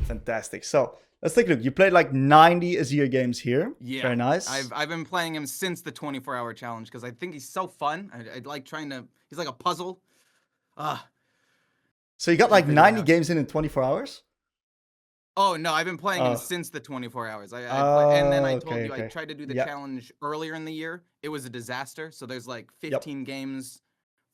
Fantastic. So let's take a look. You played like 90 Azir games here. Yeah. Very nice. I've been playing him since the 24-hour challenge because I think he's so fun. I like trying to. He's like a puzzle. So you got like 90 games in 24 hours? Oh no, I've been playing him since the 24 hours. And then I told you I tried to do the challenge earlier in the year. It was a disaster. So there's like 15 games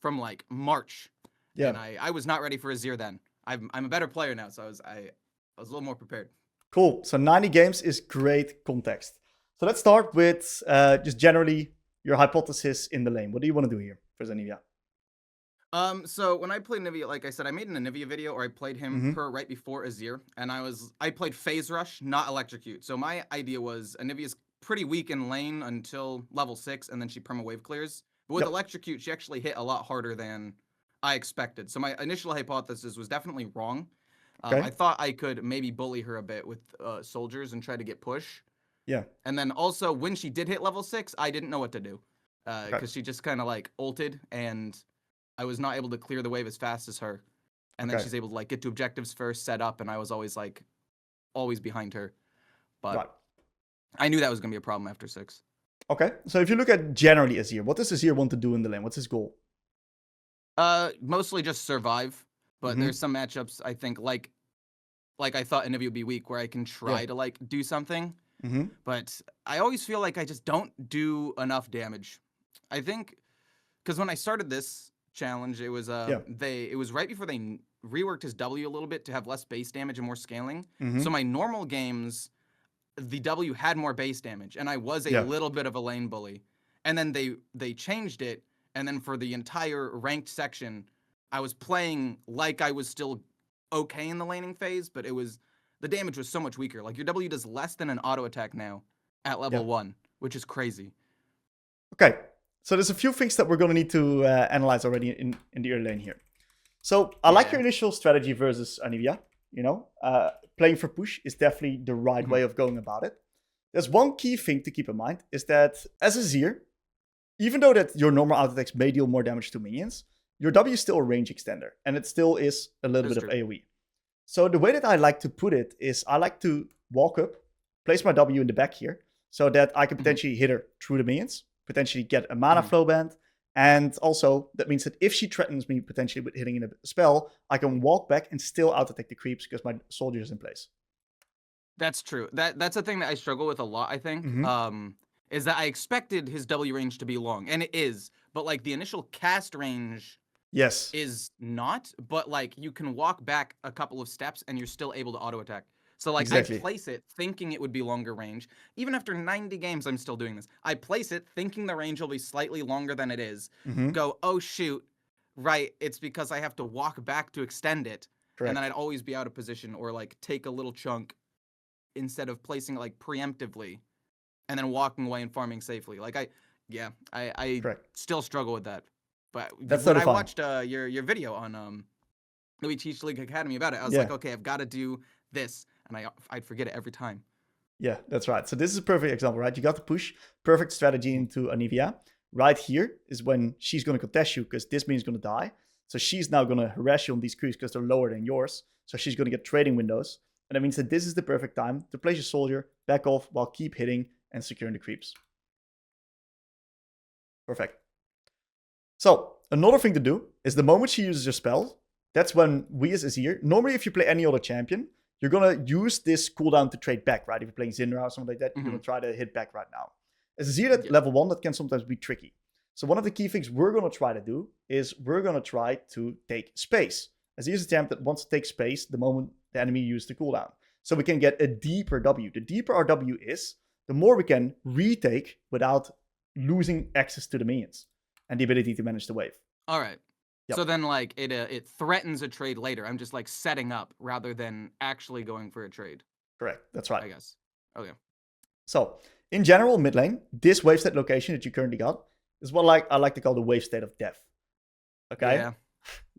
from like March. Yeah. And I was not ready for Azir then. I'm a better player now, so I was a little more prepared. Cool. So 90 games is great context. So let's start with just generally your hypothesis in the lane. What do you want to do here for Anivia? So when I played Anivia, like I said, I made an Anivia video, or I played him right before Azir, and I played Phase Rush, not Electrocute. So my idea was Anivia's pretty weak in lane until level 6, and then she perma wave clears. But with Electrocute, she actually hit a lot harder than I expected. So my initial hypothesis was definitely wrong. I thought I could maybe bully her a bit with soldiers and try to get push. Yeah. And then also, when she did hit level 6, I didn't know what to do. Because she just kind of like ulted, and I was not able to clear the wave as fast as her. And then she's able to like get to objectives first, set up, and I was always behind her. But I knew that was going to be a problem after 6. Okay. So if you look at generally Azir, what does Azir want to do in the lane? What's his goal? Mostly just survive. But there's some matchups I think like I thought Anivia would be weak, where I can try to like do something. But I always feel like I just don't do enough damage. I think because when I started this challenge, it was it was right before they reworked his W a little bit to have less base damage and more scaling. So my normal games, the W had more base damage, and I was a little bit of a lane bully. And then they changed it, and then for the entire ranked section, I was playing like I was still okay in the laning phase, but the damage was so much weaker. Like, your W does less than an auto attack now at level 1, which is crazy. Okay, so there's a few things that we're going to need to analyze already in the early lane here. So I like your initial strategy versus Anivia. You know, playing for push is definitely the right way of going about it. There's one key thing to keep in mind, is that as Azir, even though that your normal auto attacks may deal more damage to minions, your W is still a range extender, and it still is a little bit of AoE. So the way that I like to put it is I like to walk up, place my W in the back here, so that I can potentially hit her through the minions, potentially get a mana flow band, and also that means that if she threatens me potentially with hitting in a spell, I can walk back and still auto-attack the creeps because my soldier is in place. That's true. That's a thing that I struggle with a lot, I think. Is that I expected his W range to be long, and it is, but like the initial cast range is not, but like you can walk back a couple of steps and you're still able to auto attack. So like I place it thinking it would be longer range. Even after 90 games, I'm still doing this. I place it thinking the range will be slightly longer than it is. Go, oh shoot, right, it's because I have to walk back to extend it. And then I'd always be out of position, or like take a little chunk instead of placing it like preemptively and then walking away and farming safely. Like I still struggle with that. But when I watched your video on We Teach League Academy about it, I was like, okay, I've got to do this, and I'd forget it every time. Yeah, that's right. So this is a perfect example, right? You got to push perfect strategy into Anivia. Right here is when she's going to contest you, because this means going to die. So she's now going to harass you on these creeps because they're lower than yours. So she's going to get trading windows. And that means that this is the perfect time to place your soldier, back off, while keep hitting and securing the creeps. Perfect. So another thing to do is the moment she uses her spell, that's when we as Azir, normally if you play any other champion, you're going to use this cooldown to trade back, right? If you're playing Syndra or something like that, you're going to try to hit back right now. As Azir at level 1, that can sometimes be tricky. So one of the key things we're going to try to do is we're going to try to take space. Azir is a champ that wants to take space the moment the enemy uses the cooldown. So we can get a deeper W. The deeper our W is, the more we can retake without losing access to the minions and the ability to manage the wave. All right. So then, like, it threatens a trade later. I'm just, like, setting up rather than actually going for a trade. Correct. That's right. I guess. Okay. So, in general, mid lane, this wave state location that you currently got is what I like to call the wave state of death. Okay? Yeah.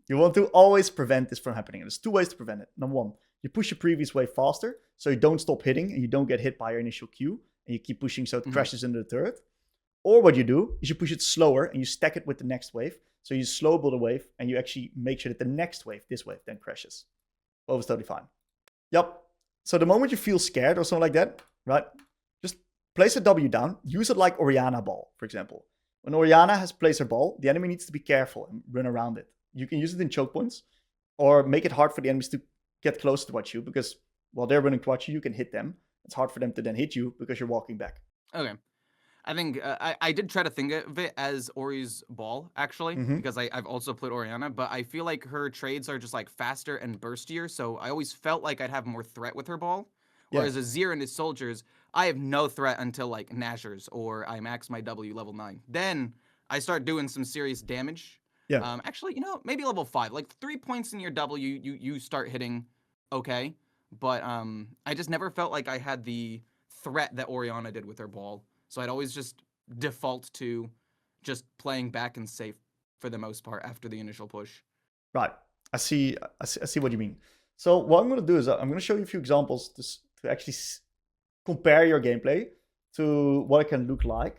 You want to always prevent this from happening. There's 2 ways to prevent it. Number 1, you push your previous wave faster, so you don't stop hitting and you don't get hit by your initial Q, and you keep pushing so it crashes into the turret. Or what you do is you push it slower and you stack it with the next wave. So you slow build a wave and you actually make sure that the next wave, this wave, then crashes. Both is totally fine. Yep. So the moment you feel scared or something like that, right? Just place a W down. Use it like Orianna ball, for example. When Orianna has placed her ball, the enemy needs to be careful and run around it. You can use it in choke points or make it hard for the enemies to get close towards you because while they're running towards you, you can hit them. It's hard for them to then hit you because you're walking back. Okay. I think I did try to think of it as Ori's ball, actually, because I've also played Orianna, but I feel like her trades are just like faster and burstier, so I always felt like I'd have more threat with her ball. Whereas Azir and his soldiers, I have no threat until like Nashers or I max my W level 9. Then I start doing some serious damage. Yeah. Actually, maybe level 5. Like 3 points in your W, you start hitting okay. But I just never felt like I had the threat that Orianna did with her ball. So I'd always just default to just playing back and safe for the most part after the initial push. Right. I see what you mean. So what I'm going to do is I'm going to show you a few examples to actually compare your gameplay to what it can look like.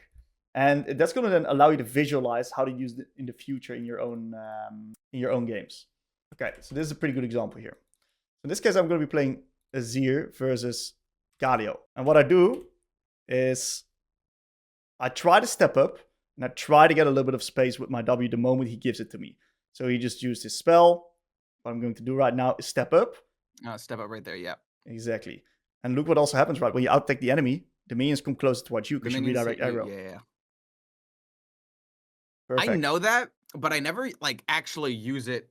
And that's going to then allow you to visualize how to use it in the future in your own games. Okay, so this is a pretty good example here. So in this case, I'm going to be playing Azir versus Galio. And what I do is I try to step up, and I try to get a little bit of space with my W the moment he gives it to me. So he just used his spell. What I'm going to do right now is step up. Step up right there, yeah. Exactly. And look what also happens, right? When you outtake the enemy, the minions come closer towards you because you redirect aggro. Yeah. Perfect. I know that, but I never like actually use it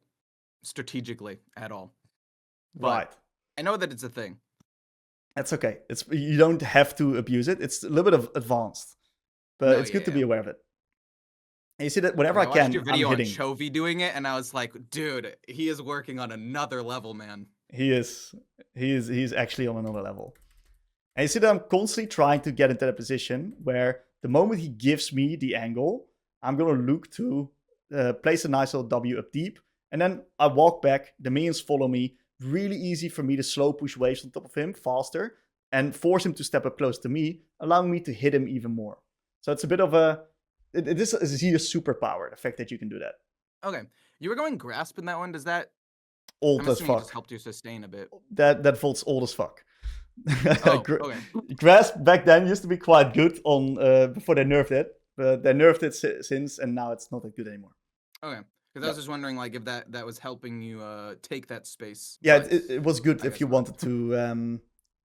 strategically at all. But right. I know that it's a thing. That's okay. You don't have to abuse it. It's a little bit of advanced. But it's good to be aware of it. And you see that whenever I can, watched your video I'm hitting. on Chovy doing it, and I was like, dude, he is working on another level, man. He is. He's actually on another level. And you see that I'm constantly trying to get into that position where the moment he gives me the angle, I'm going to look to place a nice little W up deep. And then I walk back. The minions follow me. Really easy for me to slow push waves on top of him faster and force him to step up close to me, allowing me to hit him even more. So it's a bit of a... This is a superpower, the fact that you can do that. Okay. You were going Grasp in that one. Does that... Old as fuck. Just helped you sustain a bit. That Volt's old as fuck. Oh, okay. Grasp back then used to be quite good on before they nerfed it. But they nerfed it since, and now it's not that good anymore. Okay. Because I was just wondering, like, if that was helping you take that space. Yeah, it was good if you wanted to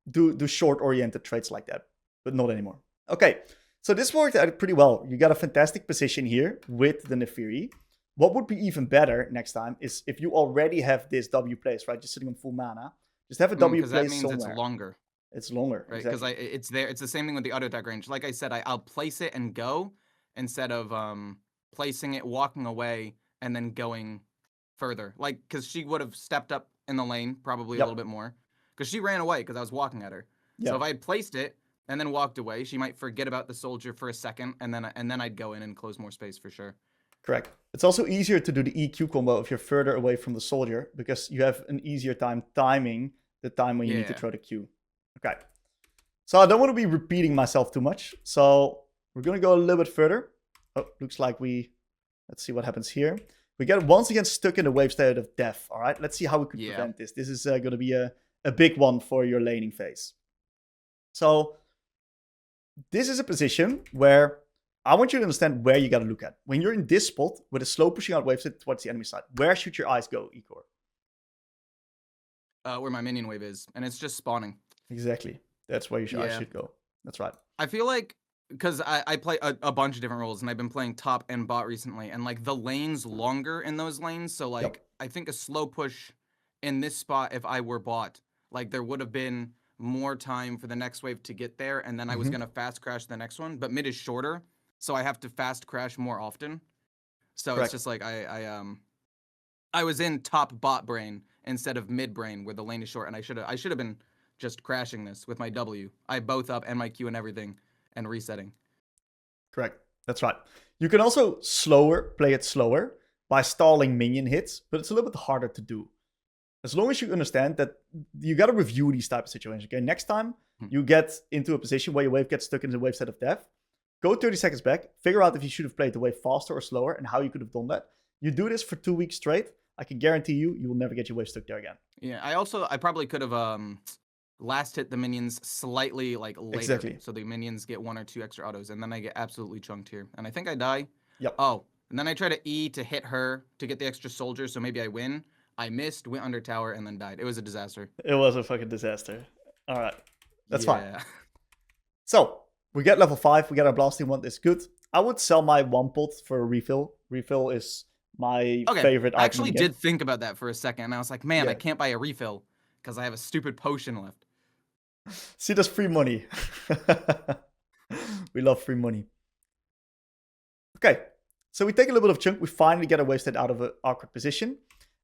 do short-oriented trades like that, but not anymore. Okay, so this worked out pretty well. You got a fantastic position here with the Nefiri. What would be even better next time is if you already have this W place, right? Just sitting on full mana. Just have a W place somewhere. Because that means it's longer. It's longer, right? Because it's there. It's the same thing with the auto attack range. Like I said, I'll place it and go instead of placing it, walking away, and then going further. Like, because she would have stepped up in the lane probably a little bit more. Because she ran away because I was walking at her. So if I had placed it and then walked away, she might forget about the soldier for a second, and then I'd go in and close more space for sure. Correct. It's also easier to do the EQ combo if you're further away from the soldier, because you have an easier time timing the time when you need to throw the Q. Okay. So I don't want to be repeating myself too much. So we're going to go a little bit further. Oh, looks like let's see what happens here. We get once again stuck in the wave state of death. All right. Let's see how we could prevent this. This is going to be a big one for your laning phase. So this is a position where I want you to understand where you got to look at. When you're in this spot with a slow pushing out wave state towards the enemy side, where should your eyes go, Ecor? Where my minion wave is, and it's just spawning. Exactly. That's where your eyes should go. That's right. I feel like, because I play a bunch of different roles, and I've been playing top and bot recently, and like the lane's longer in those lanes, so like I think a slow push in this spot, if I were bot, like there would have been more time for the next wave to get there, and then I was going to fast crash the next one, but mid is shorter, so I have to fast crash more often. So it's just like I was in top bot brain instead of mid brain where the lane is short, and I should have been just crashing this with my W. I both up and my Q and everything and resetting. Correct. That's right. You can also play it slower by stalling minion hits, but it's a little bit harder to do. As long as you understand that you got to review these type of situations. Okay, next time you get into a position where your wave gets stuck in the wave state of death, go 30 seconds back, figure out if you should have played the wave faster or slower and how you could have done that. You do this for 2 weeks straight, I can guarantee you will never get your wave stuck there again. Yeah, I probably could have last hit the minions slightly like later. Exactly. So the minions get 1 or 2 extra autos, and then I get absolutely chunked here. And I think I die. Yep. Oh, and then I try to E to hit her to get the extra soldier, so maybe I win. I missed, went under tower, and then died. It was a disaster. It was a fucking disaster. All right. That's yeah. fine. So, we get level 5. We get our blasting one. That's good. I would sell my 1 pot for a refill. Refill is my favorite item. I actually did think about that for a second, and I was like, man, I can't buy a refill because I have a stupid potion left. See, there's free money. We love free money. Okay, so we take a little bit of chunk. We finally get a wasted out of an awkward position.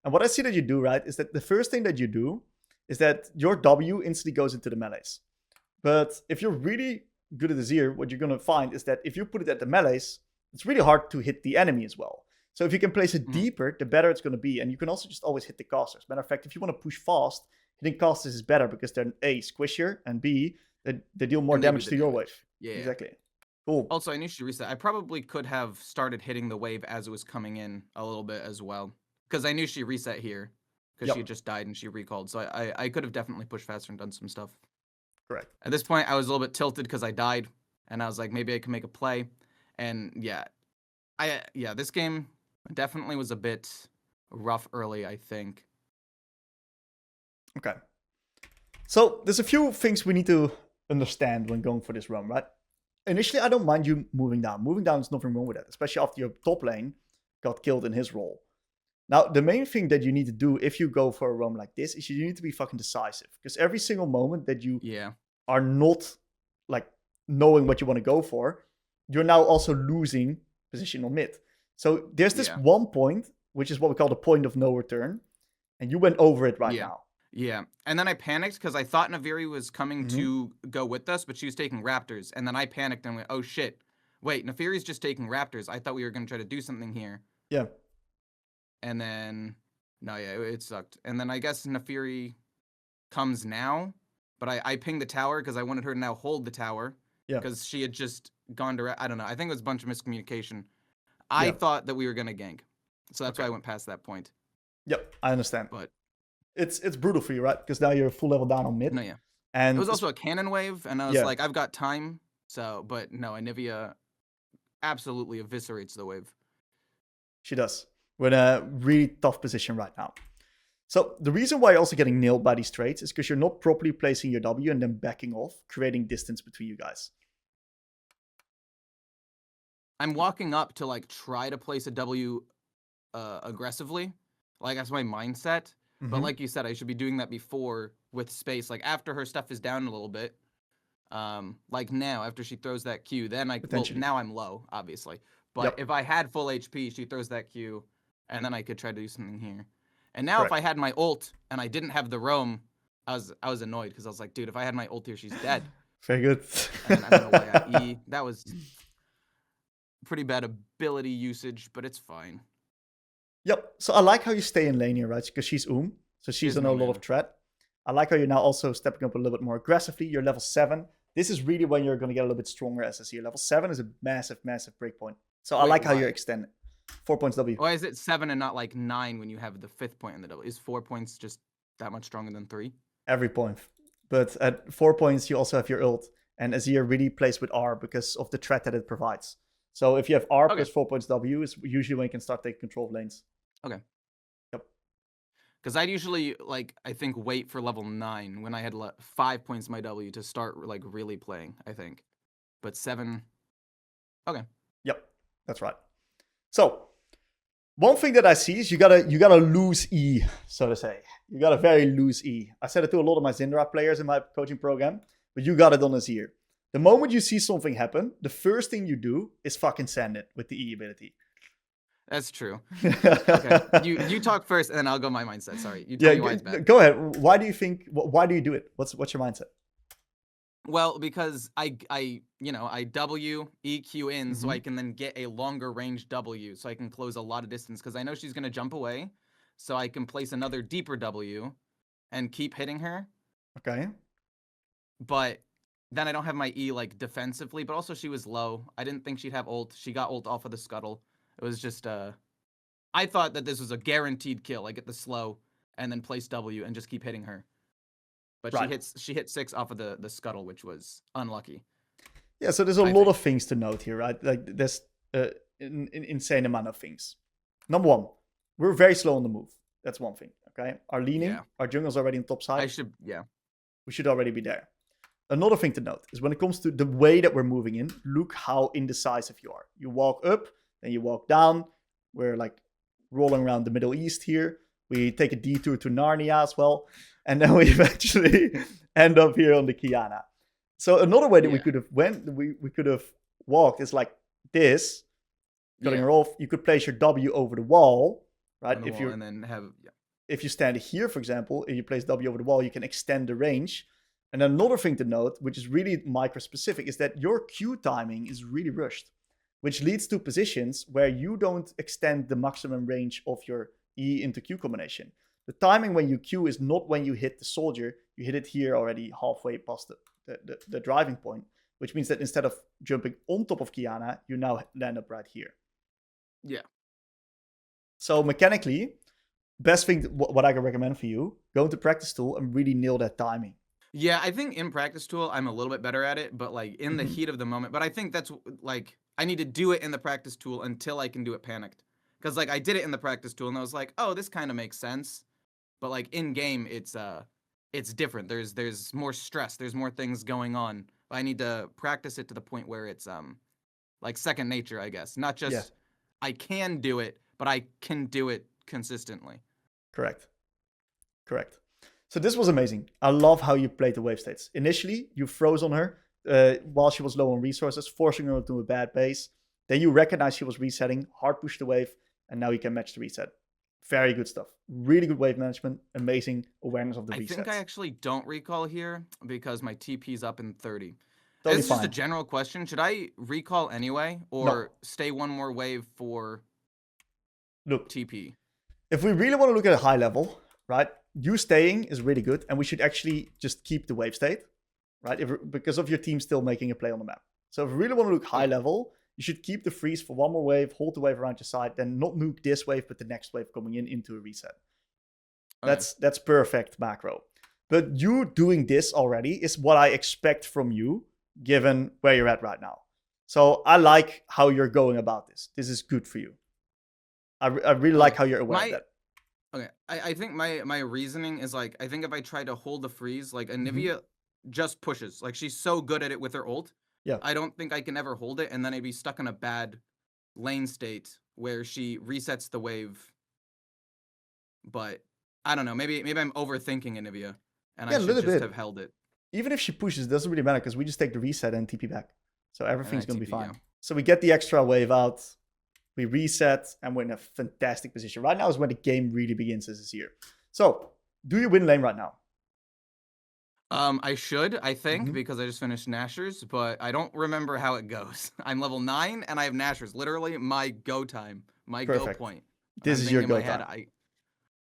And what I see that you do, right, is that the first thing that you do is that your W instantly goes into the melees. But if you're really good at Azir, what you're going to find is that if you put it at the melees, it's really hard to hit the enemy as well. So if you can place it deeper, the better it's going to be. And you can also just always hit the casters. Matter of fact, if you want to push fast, hitting casters is better because they're A, squishier, and B, they deal more damage to your wave. Yeah. Exactly. Cool. Also, I knew she reset. I probably could have started hitting the wave as it was coming in a little bit as well. Because I knew she reset here. Because she just died and she recalled. So I could have definitely pushed faster and done some stuff. Correct. At this point, I was a little bit tilted because I died. And I was like, maybe I can make a play. And yeah. This game definitely was a bit rough early, I think. Okay. So there's a few things we need to understand when going for this run, right? Initially, I don't mind you moving down. Moving down is nothing wrong with that, especially after your top lane got killed in his role. Now, the main thing that you need to do if you go for a run like this is you need to be fucking decisive. Because every single moment that you are not like knowing what you want to go for, you're now also losing position on mid. So there's this one point, which is what we call the point of no return. And you went over it right now. Yeah, and then I panicked because I thought Naviri was coming to go with us, but she was taking Raptors. And then I panicked and went, oh shit, wait, Naviri's just taking Raptors. I thought we were going to try to do something here. Yeah. And then, it sucked. And then I guess Nafiri comes now, but I pinged the tower because I wanted her to now hold the tower. Yeah. Because she had just gone to, I don't know, I think it was a bunch of miscommunication. I thought that we were going to gank. So that's why I went past that point. Yep, I understand. But it's brutal for you, right? Because now you're full level down on mid. No, yeah. And it was also a cannon wave, and I was like, I've got time. So, but no, Anivia absolutely eviscerates the wave. She does. We're in a really tough position right now. So the reason why you're also getting nailed by these trades is because you're not properly placing your W and then backing off, creating distance between you guys. I'm walking up to like try to place a W aggressively. Like that's my mindset. But like you said, I should be doing that before with space. Like after her stuff is down a little bit. Like now, after she throws that Q, then now I'm low, obviously. But if I had full HP, she throws that Q, and then I could try to do something here. And now if I had my ult and I didn't have the roam, I was annoyed because I was like, dude, if I had my ult here, she's dead. Very good. And I don't know why I E. That was pretty bad ability usage, but it's fine. Yep. So I like how you stay in lane here, right? Because she's so she's under a lot of threat. I like how you're now also stepping up a little bit more aggressively. You're level 7. This is really when you're going to get a little bit stronger as a seer. Level 7 is a massive, massive breakpoint. So I like how you extend it. 4 points W. Why is it 7 and not like 9 when you have the 5th point in the W? Is 4 points just that much stronger than 3? Every point. But at 4 points, you also have your ult. And Azir really plays with R because of the threat that it provides. So if you have R plus 4 points W, is usually when you can start taking control of lanes. Okay. Yep. Because I'd usually, I think wait for level 9 when I had 5 points in my W to start, really playing, I think. But 7... Okay. Yep, that's right. So, one thing that I see is you gotta lose E, so to say. You got a very loose E. I said it to a lot of my Syndra players in my coaching program, but you got it on Azir. The moment you see something happen, the first thing you do is fucking send it with the E ability. That's true. Okay, you talk first, and then I'll go my mindset. Sorry, you tell me why it's bad. Go ahead. Why do you think? Why do you do it? What's your mindset? Well, because I W EQ in so I can then get a longer range W, so I can close a lot of distance. Because I know she's gonna jump away, so I can place another deeper W, and keep hitting her. Okay. But then I don't have my E defensively, but also she was low. I didn't think she'd have ult. She got ult off of the scuttle. It was just, I thought that this was a guaranteed kill. I get the slow and then place W and just keep hitting her. But she hit 6 off of the scuttle, which was unlucky. Yeah, so there's a lot of things to note here, right? Like there's an insane amount of things. Number one, we're very slow on the move. That's one thing, okay? Our leaning, our jungle's already on top side. We should already be there. Another thing to note is when it comes to the way that we're moving in, look how indecisive you are. You walk up, then you walk down. We're like rolling around the Middle East here. We take a detour to Narnia as well. And then we eventually end up here on the Kiana. So another way that we could have we could have walked is like this, cutting her off. You could place your W over the wall, right? If you stand here, for example, if you place W over the wall, you can extend the range. And another thing to note, which is really micro-specific, is that your Q timing is really rushed, which leads to positions where you don't extend the maximum range of your E into Q combination. The timing when you Q is not when you hit the soldier. You hit it here already halfway past the driving point, which means that instead of jumping on top of Kiana, you now land up right here. Yeah. So mechanically, best thing, what I can recommend for you, go into practice tool and really nail that timing. Yeah, I think in practice tool, I'm a little bit better at it, but like in the heat of the moment. But I think that's like, I need to do it in the practice tool until I can do it panicked. Because like I did it in the practice tool and I was like, oh, this kind of makes sense. But like in game, it's different. There's more stress. There's more things going on. I need to practice it to the point where it's like second nature, I guess. Not just I can do it, but I can do it consistently. Correct. So this was amazing. I love how you played the wave states. Initially, you froze on her while she was low on resources, forcing her to a bad base. Then you recognized she was resetting, hard push the wave, and now you can match the reset. Very good stuff. Really good wave management. Amazing awareness of the resets. I think I actually don't recall here because my TP's up in 30. Totally it's just a general question. Should I recall anyway or stay one more wave for TP? If we really want to look at a high level, right, you staying is really good, and we should actually just keep the wave state, right, because of your team still making a play on the map. So if we really want to look high level, you should keep the freeze for one more wave, hold the wave around your side, then not nuke this wave, but the next wave coming into a reset. Okay. That's perfect macro. But you doing this already is what I expect from you, given where you're at right now. So I like how you're going about this. This is good for you. I really like how you're aware of that. Okay, I think my reasoning is like, I think if I try to hold the freeze, like Anivia just pushes. Like she's so good at it with her ult. Yeah. I don't think I can ever hold it, and then I'd be stuck in a bad lane state where she resets the wave. But I don't know. Maybe I'm overthinking Anivia, and I should just have held it. Even if she pushes, it doesn't really matter because we just take the reset and TP back. So everything's going to be fine. Yeah. So we get the extra wave out. We reset, and we're in a fantastic position. Right now is when the game really begins as Azir. So, do you win lane right now? I should, I think, because I just finished Nashers, but I don't remember how it goes. I'm level 9, and I have Nashers. Literally, my go time, my go point. This is your go time.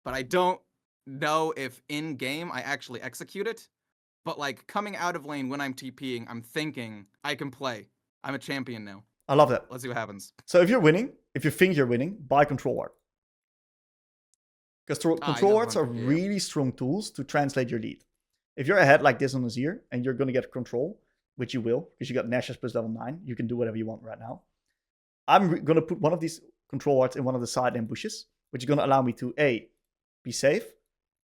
But I don't know if in-game I actually execute it. But, like, coming out of lane when I'm TPing, I'm thinking, I can play. I'm a champion now. I love that. Let's see what happens. So if you're winning, if you think you're winning, buy control ward. Because control wards are really strong tools to translate your lead. If you're ahead like this on Azir, and you're going to get control, which you will, because you got Nashers plus level 9, you can do whatever you want right now. I'm going to put one of these control wards in one of the side lane bushes, which is going to allow me to A, be safe.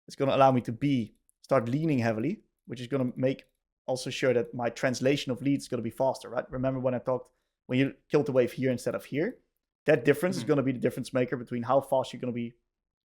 It's going to allow me to B, start leaning heavily, which is going to make also sure that my translation of leads is going to be faster, right? Remember when I talked, when you killed the wave here instead of here, that difference is going to be the difference maker between how fast you're going to be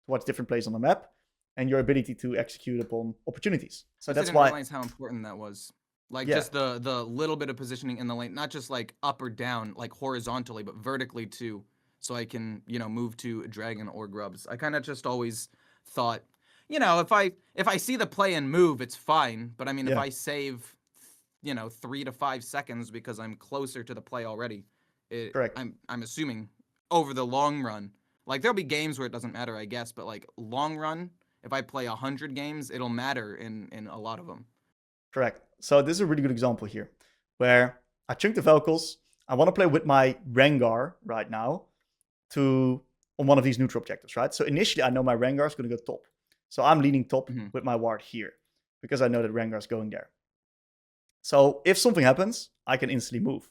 towards different places on the map and your ability to execute upon opportunities. So that's why I didn't realize how important that was. Like just the little bit of positioning in the lane, not just like up or down, like horizontally, but vertically too. So I can, move to dragon or grubs. I kind of just always thought, if I see the play and move, it's fine. But I mean, if I save 3 to 5 seconds because I'm closer to the play already. Correct. I'm assuming over the long run. Like there'll be games where it doesn't matter, I guess, but like long run, if I play 100 games, it'll matter in a lot of them. Correct. So this is a really good example here where I chunked the Velkos. I want to play with my Rengar right now on one of these neutral objectives, right? So initially I know my Rengar is going to go top. So I'm leaning top with my ward here. because I know that Rengar's going there. So if something happens, I can instantly move.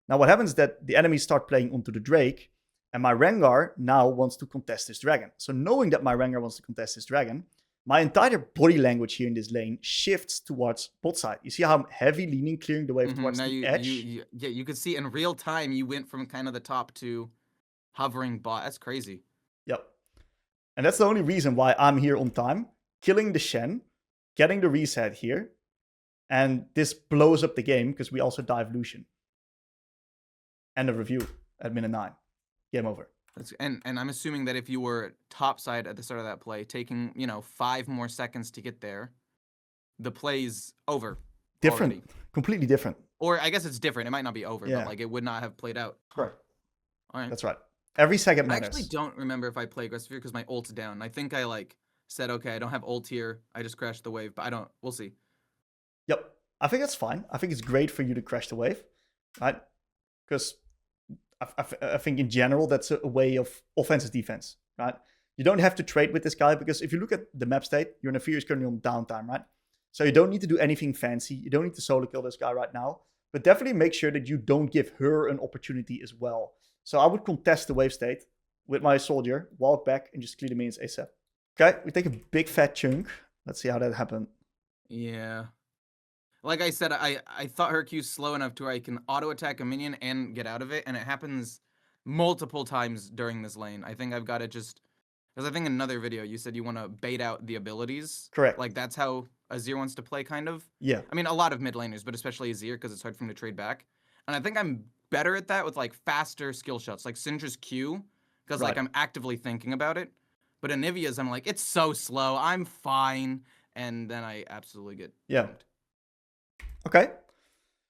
Now what happens is that the enemies start playing onto the Drake, and my Rengar now wants to contest this dragon. So knowing that my Rengar wants to contest this dragon, my entire body language here in this lane shifts towards bot side. You see how I'm heavy leaning, clearing the wave towards the edge? Yeah, you could see in real time you went from kind of the top to hovering bot. That's crazy. Yep. And that's the only reason why I'm here on time, killing the Shen, getting the reset here, and this blows up the game because we also dive Lucian. End of review at minute 9. Game over. And I'm assuming that if you were top side at the start of that play, taking 5 more seconds to get there, the play's over. Different, already. Completely different. Or I guess it's different. It might not be over, but like it would not have played out. Right. All right. That's right. Every second matters. I actually don't remember if I play aggressive here because my ult's down. I think I said, okay, I don't have ult here. I just crashed the wave, but I don't. We'll see. Yep. I think that's fine. I think it's great for you to crash the wave, right? Because I think in general, that's a way of offensive defense, right? You don't have to trade with this guy because if you look at the map state, your Nafir is currently on downtime, right? So you don't need to do anything fancy. You don't need to solo kill this guy right now, but definitely make sure that you don't give her an opportunity as well. So I would contest the wave state with my soldier, walk back, and just clear the minions ASAP. Okay, we take a big fat chunk. Let's see how that happened. Yeah. Like I said, I thought her Q's slow enough to where I can auto-attack a minion and get out of it, and it happens multiple times during this lane. I think I've got to just... Because I think in another video, you said you want to bait out the abilities. Correct. Like, that's how Azir wants to play, kind of. Yeah. I mean, a lot of mid laners, but especially Azir, because it's hard for him to trade back. And I think I'm better at that with, like, faster skill shots, like Syndra's Q, because, like, I'm actively thinking about it. But Anivia's, I'm like, it's so slow, I'm fine. And then I absolutely get dumped. Okay,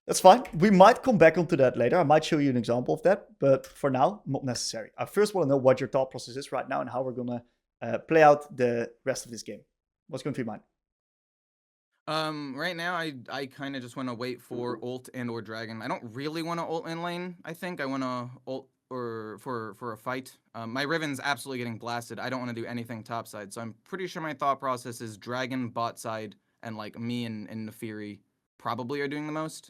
that's fine. We might come back onto that later. I might show you an example of that, but for now, not necessary. I first want to know what your thought process is right now and how we're going to play out the rest of this game. What's going through your mind? Right now, I kind of just want to wait for ult and or dragon. I don't really want to ult in lane. I think I want to ult or for a fight. My Riven's absolutely getting blasted. I don't want to do anything topside, so I'm pretty sure my thought process is dragon bot side, and like me and Nefiri probably are doing the most.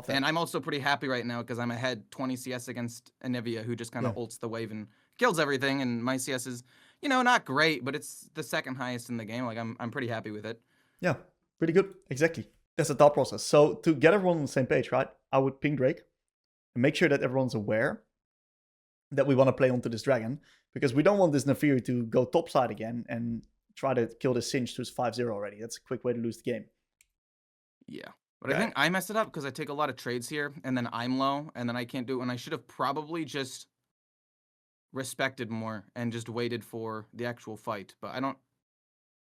And I'm also pretty happy right now because I'm ahead 20 CS against Anivia, who just kind of ults the wave and kills everything. And my CS is, not great, but it's the second highest in the game. Like I'm pretty happy with it. Yeah, pretty good. Exactly. That's the thought process. So to get everyone on the same page, right? I would ping Drake and make sure that everyone's aware that we want to play onto this dragon, because we don't want this Nefiri to go topside again and try to kill this Singe who's 5-0 already. That's a quick way to lose the game. Yeah. But I think I messed it up because I take a lot of trades here, and then I'm low, and then I can't do it when I should have probably just respected more and just waited for the actual fight. But I don't...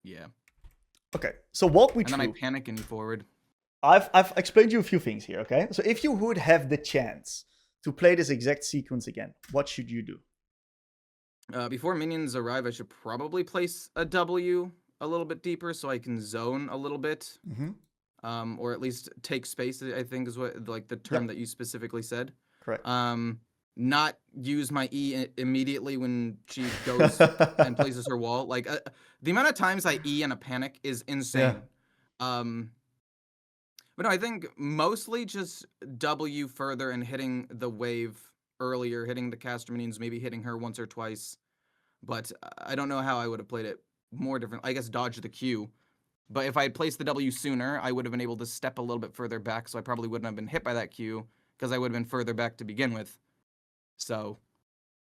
Yeah. Okay, so walk me through. And then I panic and you forward. I've explained you a few things here, okay? So if you would have the chance to play this exact sequence again, what should you do? Before minions arrive, I should probably place a W a little bit deeper so I can zone a little bit. Or at least take space, I think is what the term that you specifically said. Correct. Not use my E immediately when she goes and places her wall. Like the amount of times I E in a panic is insane. But no, I think mostly just W further and hitting the wave earlier, hitting the caster minions, maybe hitting her once or twice. But I don't know how I would have played it more different. I guess dodge the Q. But if I had placed the W sooner, I would have been able to step a little bit further back, so I probably wouldn't have been hit by that Q, because I would have been further back to begin with. So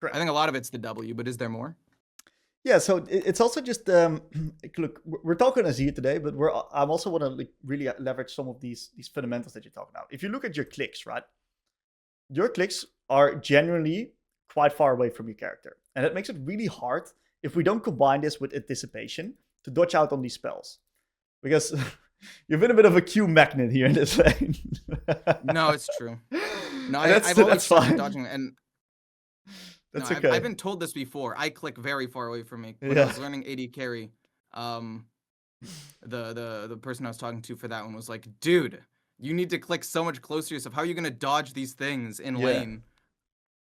I think a lot of it's the W, but is there more? Yeah, so it's also just, look, we're talking Azir today, but I also want to really leverage some of these fundamentals that you're talking about. If you look at your clicks, right? Your clicks are generally quite far away from your character. And it makes it really hard if we don't combine this with anticipation to dodge out on these spells. Because you've been a bit of a Q magnet here in this lane. No, it's true. No, I've always started dodging, and that's no, okay. I've been told this before. I click very far away from me. When I was learning AD carry, the person I was talking to for that one was like, dude, you need to click so much closer to yourself. How are you going to dodge these things in lane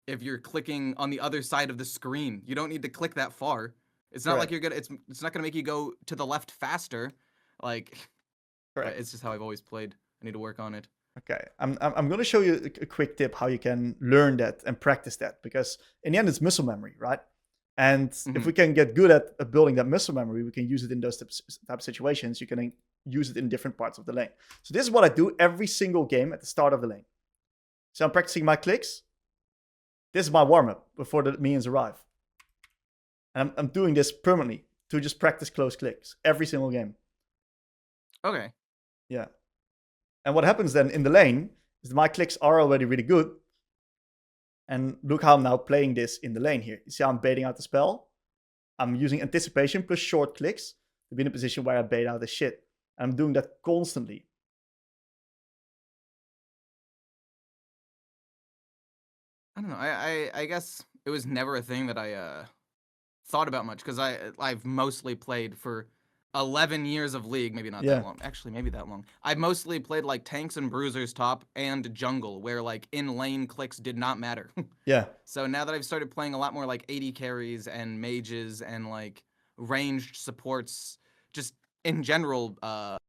if you're clicking on the other side of the screen? You don't need to click that far. It's not like you're gonna. It's not gonna make you go to the left faster. Like, But it's just how I've always played. I need to work on it. Okay, I'm going to show you a quick tip how you can learn that and practice that, because in the end it's muscle memory, right? And if we can get good at building that muscle memory, we can use it in those type of situations. You can use it in different parts of the lane. So this is what I do every single game at the start of the lane. So I'm practicing my clicks. This is my warm-up before the minions arrive. And I'm doing this permanently to just practice close clicks every single game. Okay. Yeah. And what happens then in the lane is that my clicks are already really good. And look how I'm now playing this in the lane here. You see how I'm baiting out the spell? I'm using anticipation plus short clicks to be in a position where I bait out the shit. And I'm doing that constantly. I don't know. I guess it was never a thing that I thought about much, because I've mostly played for 11 years of League, maybe not that long. Actually, maybe that long. I've mostly played like tanks and bruisers top and jungle, where like in lane clicks did not matter. Yeah. So now that I've started playing a lot more like AD carries and mages and like ranged supports, just in general,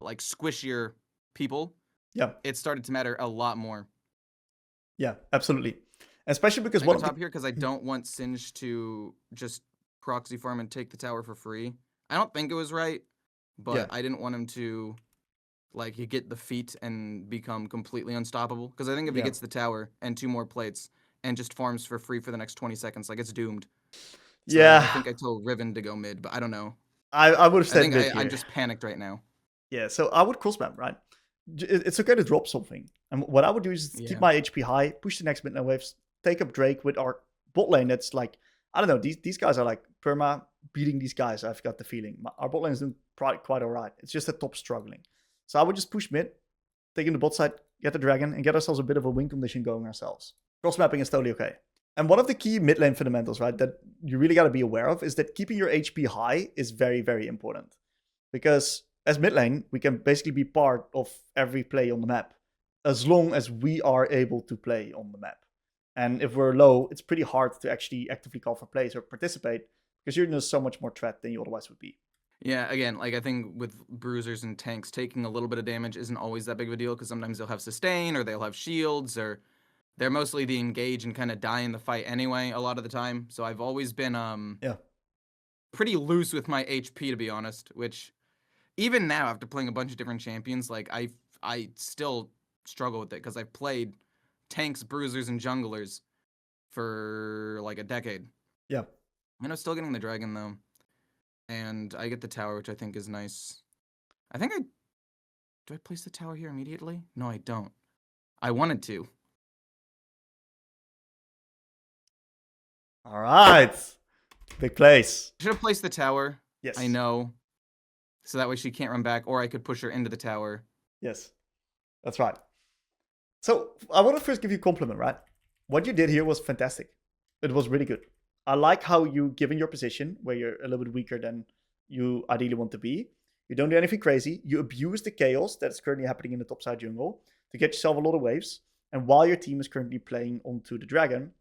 like squishier people. Yeah. It started to matter a lot more. Yeah, absolutely. Especially because one top here, because I don't want Singe to just proxy farm and take the tower for free. I don't think it was right, but I didn't want him to like get the feat and become completely unstoppable. Because I think if he gets the tower and 2 more plates and just farms for free for the next 20 seconds, like it's doomed. So I think I told Riven to go mid, but I don't know. I would have said mid here. I'm just panicked right now. Yeah, so I would cross map, right? It's okay to drop something. And what I would do is keep my HP high, push the next mid lane waves, take up Drake with our bot lane. That's like, I don't know, these guys are like perma beating these guys. I've got the feeling. Our bot lane is doing quite all right. It's just the top struggling. So I would just push mid, take in the bot side, get the dragon, and get ourselves a bit of a win condition going ourselves. Cross mapping is totally okay. And one of the key mid lane fundamentals, right, that you really got to be aware of is that keeping your HP high is very, very important. Because as mid lane, we can basically be part of every play on the map, as long as we are able to play on the map. And if we're low, it's pretty hard to actually actively call for plays or participate, because you're in so much more threat than you otherwise would be. Yeah, again, like I think with bruisers and tanks, taking a little bit of damage isn't always that big of a deal, because sometimes they'll have sustain or they'll have shields, or they're mostly the engage and kind of die in the fight anyway a lot of the time. So I've always been pretty loose with my HP, to be honest, which even now after playing a bunch of different champions, like I still struggle with it, because I've played tanks, bruisers, and junglers for like a decade. Yeah. And I'm still getting the dragon though. And I get the tower, which I think is nice. Do I place the tower here immediately? No, I don't. I wanted to. All right. Big place. I should have placed the tower. Yes. I know. So that way she can't run back, or I could push her into the tower. Yes. That's right. So I want to first give you a compliment, right? What you did here was fantastic. It was really good. I like how you, given your position, where you're a little bit weaker than you ideally want to be, you don't do anything crazy. You abuse the chaos that is currently happening in the topside jungle to get yourself a lot of waves. And while your team is currently playing onto the dragon,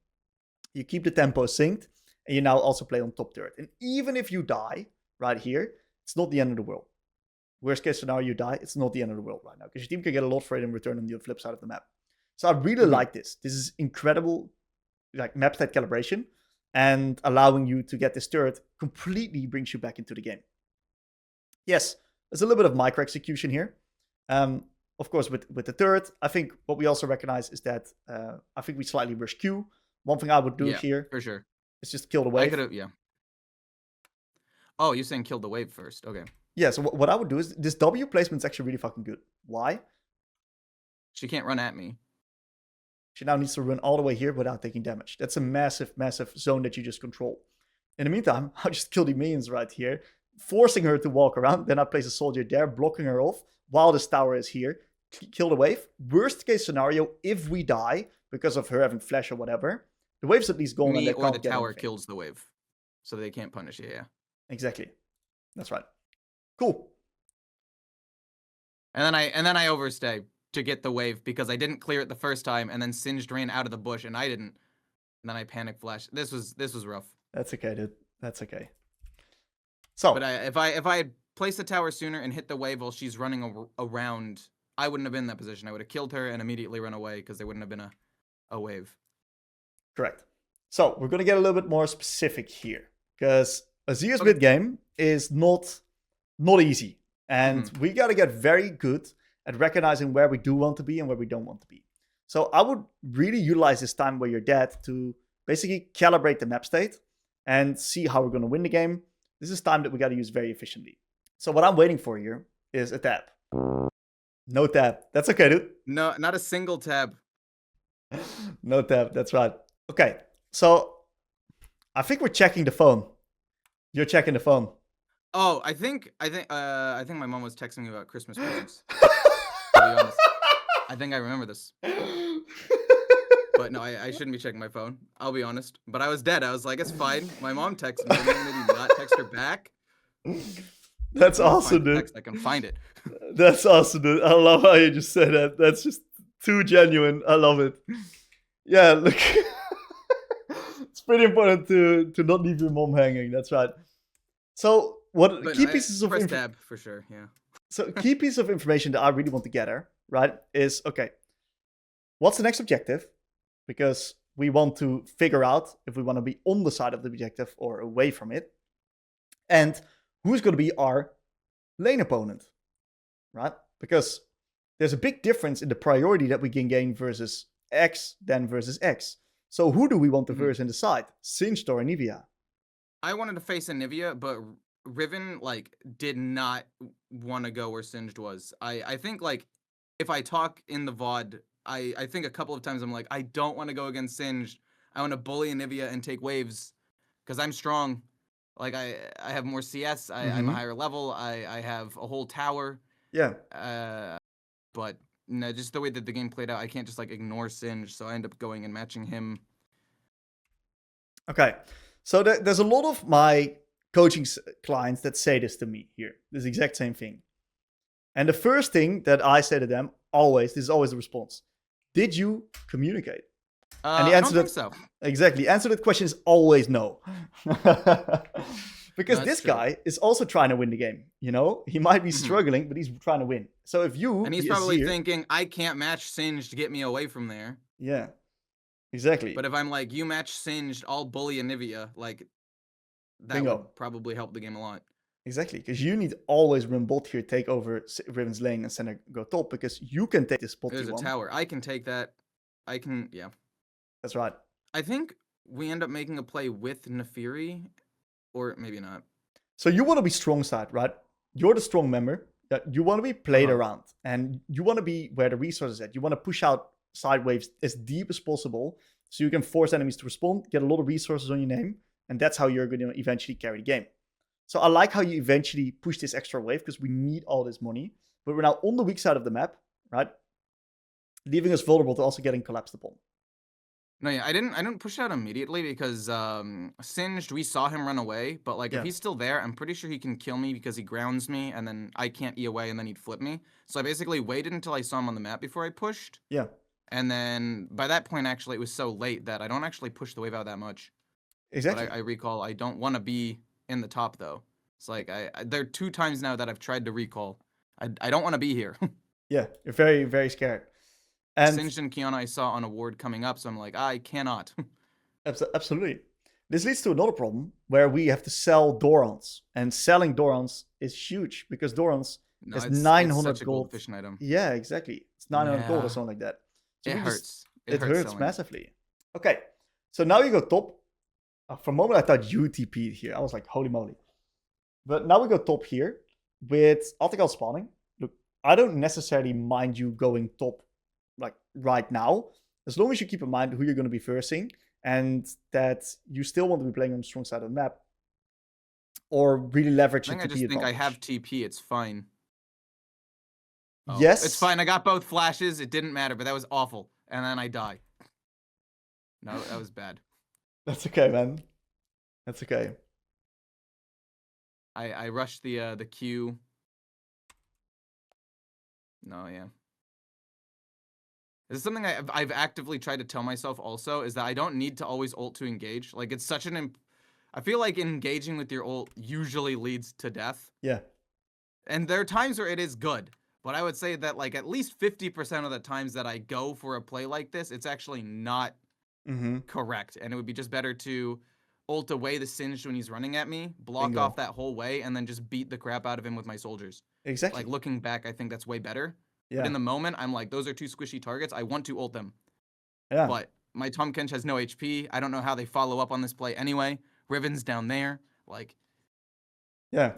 you keep the tempo synced, and you now also play on top turret. And even if you die right here, it's not the end of the world. Worst case scenario, you die, it's not the end of the world right now, because your team can get a lot for it in return on the flip side of the map. So I really like this. This is incredible, like map state calibration, and allowing you to get this turret completely brings you back into the game. Yes, there's a little bit of micro execution here. Of course, with the turret, I think what we also recognize is that I think we slightly rush Q. One thing I would do here, for sure, is just kill the wave. Oh, you're saying kill the wave first? Okay. Yeah, so what I would do is, this W placement is actually really fucking good. Why? She can't run at me. She now needs to run all the way here without taking damage. That's a massive, massive zone that you just control. In the meantime, I'll just kill the minions right here, forcing her to walk around. Then I place a soldier there, blocking her off while this tower is here. Kill the wave. Worst case scenario, if we die because of her having flash or whatever, the wave's at least gone. Me or the tower kills the wave, so they can't punish you. Yeah. Exactly. That's right. Cool. And then I overstay to get the wave, because I didn't clear it the first time, and then Singed ran out of the bush and I didn't. And then I panic flash. This was rough. That's okay, dude. That's okay. So, but if I had placed the tower sooner and hit the wave while she's running around, I wouldn't have been in that position. I would have killed her and immediately run away because there wouldn't have been a wave. Correct. So we're going to get a little bit more specific here because Azir's mid game is not easy. And we got to get very good at recognizing where we do want to be and where we don't want to be. So I would really utilize this time where you're dead to basically calibrate the map state and see how we're going to win the game. This is time that we got to use very efficiently. So what I'm waiting for here is a tab. No tab. That's okay, dude. No, not a single tab. No tab. That's right. Okay. So I think we're checking the phone. You're checking the phone. Oh, I think my mom was texting me about Christmas presents. To be honest. I think I remember this. But no, I shouldn't be checking my phone. I'll be honest. But I was dead. I was like, it's fine. My mom texted me. Maybe not text her back. That's awesome, dude. Text, I can find it. That's awesome, dude. I love how you just said that. That's just too genuine. I love it. Yeah, look. It's pretty important to not leave your mom hanging. That's right. So key pieces of tab for sure, yeah. So key piece of information that I really want to gather, right, is okay. What's the next objective? Because we want to figure out if we want to be on the side of the objective or away from it. And who's going to be our lane opponent, right? Because there's a big difference in the priority that we can gain versus X than versus X. So who do we want to verse in the side? Singed or Anivia? I wanted to face Anivia, but Riven did not want to go where Singed was. I think if I talk in the VOD, I think a couple of times I'm like, I don't want to go against Singed. I want to bully Anivia and take waves because I'm strong. Like I have more CS. I'm a higher level. I have a whole tower. Yeah. But no, just the way that the game played out, I can't just ignore Singed. So I end up going and matching him. Okay. So there's a lot of my coaching clients that say this to me here. This exact same thing. And the first thing that I say to them this is always the response. Did you communicate? And the answer I don't think so. Exactly. Answer to that question is always no. Because this guy is also trying to win the game. You know, he might be struggling, but he's trying to win. So if you and he's probably thinking, I can't match Singed to get me away from there. Yeah, exactly. But if I'm like, you match Singed, I'll bully Anivia. That would probably help the game a lot. Exactly, because you need always run bot here, take over Riven's lane, and Senna go top, because you can take this spot. There's a tower. I can take that. Yeah. That's right. I think we end up making a play with Nefiri, or maybe not. So you want to be strong side, right? You're the strong member. You want to be played around, and you want to be where the resources are at. You want to push out side waves as deep as possible, so you can force enemies to respond, get a lot of resources on your name, and that's how you're going to eventually carry the game. So I like how you eventually push this extra wave, because we need all this money, but we're now on the weak side of the map, right? Leaving us vulnerable to also getting collapsed upon. No, yeah, I didn't push out immediately because Singed, we saw him run away, but if he's still there, I'm pretty sure he can kill me because he grounds me, and then I can't E away, and then he'd flip me. So I basically waited until I saw him on the map before I pushed. Yeah. And then by that point, actually, it was so late that I don't actually push the wave out that much. Exactly. But I recall I don't want to be in the top, though. It's there are 2 times now that I've tried to recall. I don't want to be here. Yeah, you're very, very scared. And Singed and Kiana I saw on a ward coming up, so I'm like, I cannot. Absolutely. This leads to another problem where we have to sell Dorans. And selling Dorans is huge because Dorans is 900 it's such gold. A gold fishing item. Yeah, exactly. It's 900 gold or something like that. So it hurts. It hurts massively. Okay, so now you go top. For a moment, I thought you TP'd here. I was like, holy moly. But now we go top here with Article spawning. Look, I don't necessarily mind you going top right now, as long as you keep in mind who you're going to be versing and that you still want to be playing on the strong side of the map or really leverage your TP advantage. I just think I have TP. It's fine. Oh, yes. It's fine. I got both flashes. It didn't matter, but that was awful. And then I die. No, that was bad. That's okay, man. That's okay. I rushed the Q. No, yeah. This is something I've actively tried to tell myself also, is that I don't need to always ult to engage. It's such an... I feel like engaging with your ult usually leads to death. Yeah. And there are times where it is good. But I would say that like at least 50% of the times that I go for a play like this, it's actually not correct. And it would be just better to ult away the Singed when he's running at me, block off that whole way, and then just beat the crap out of him with my soldiers. Exactly. Like looking back, I think that's way better. Yeah. But in the moment, I'm like, those are two squishy targets. I want to ult them. Yeah. But my Tahm Kench has no HP. I don't know how they follow up on this play anyway. Riven's down there. Like, yeah.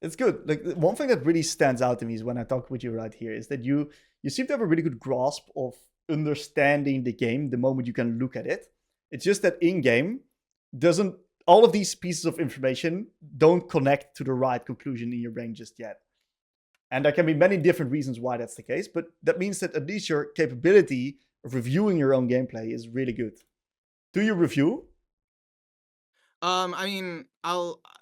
It's good. Like one thing that really stands out to me is when I talk with you right here is that you seem to have a really good grasp of understanding the game the moment you can look at it. It's just that in game all of these pieces of information don't connect to the right conclusion in your brain just yet. And there can be many different reasons why that's the case, but that means that at least your capability of reviewing your own gameplay is really good. Do you review? I mean,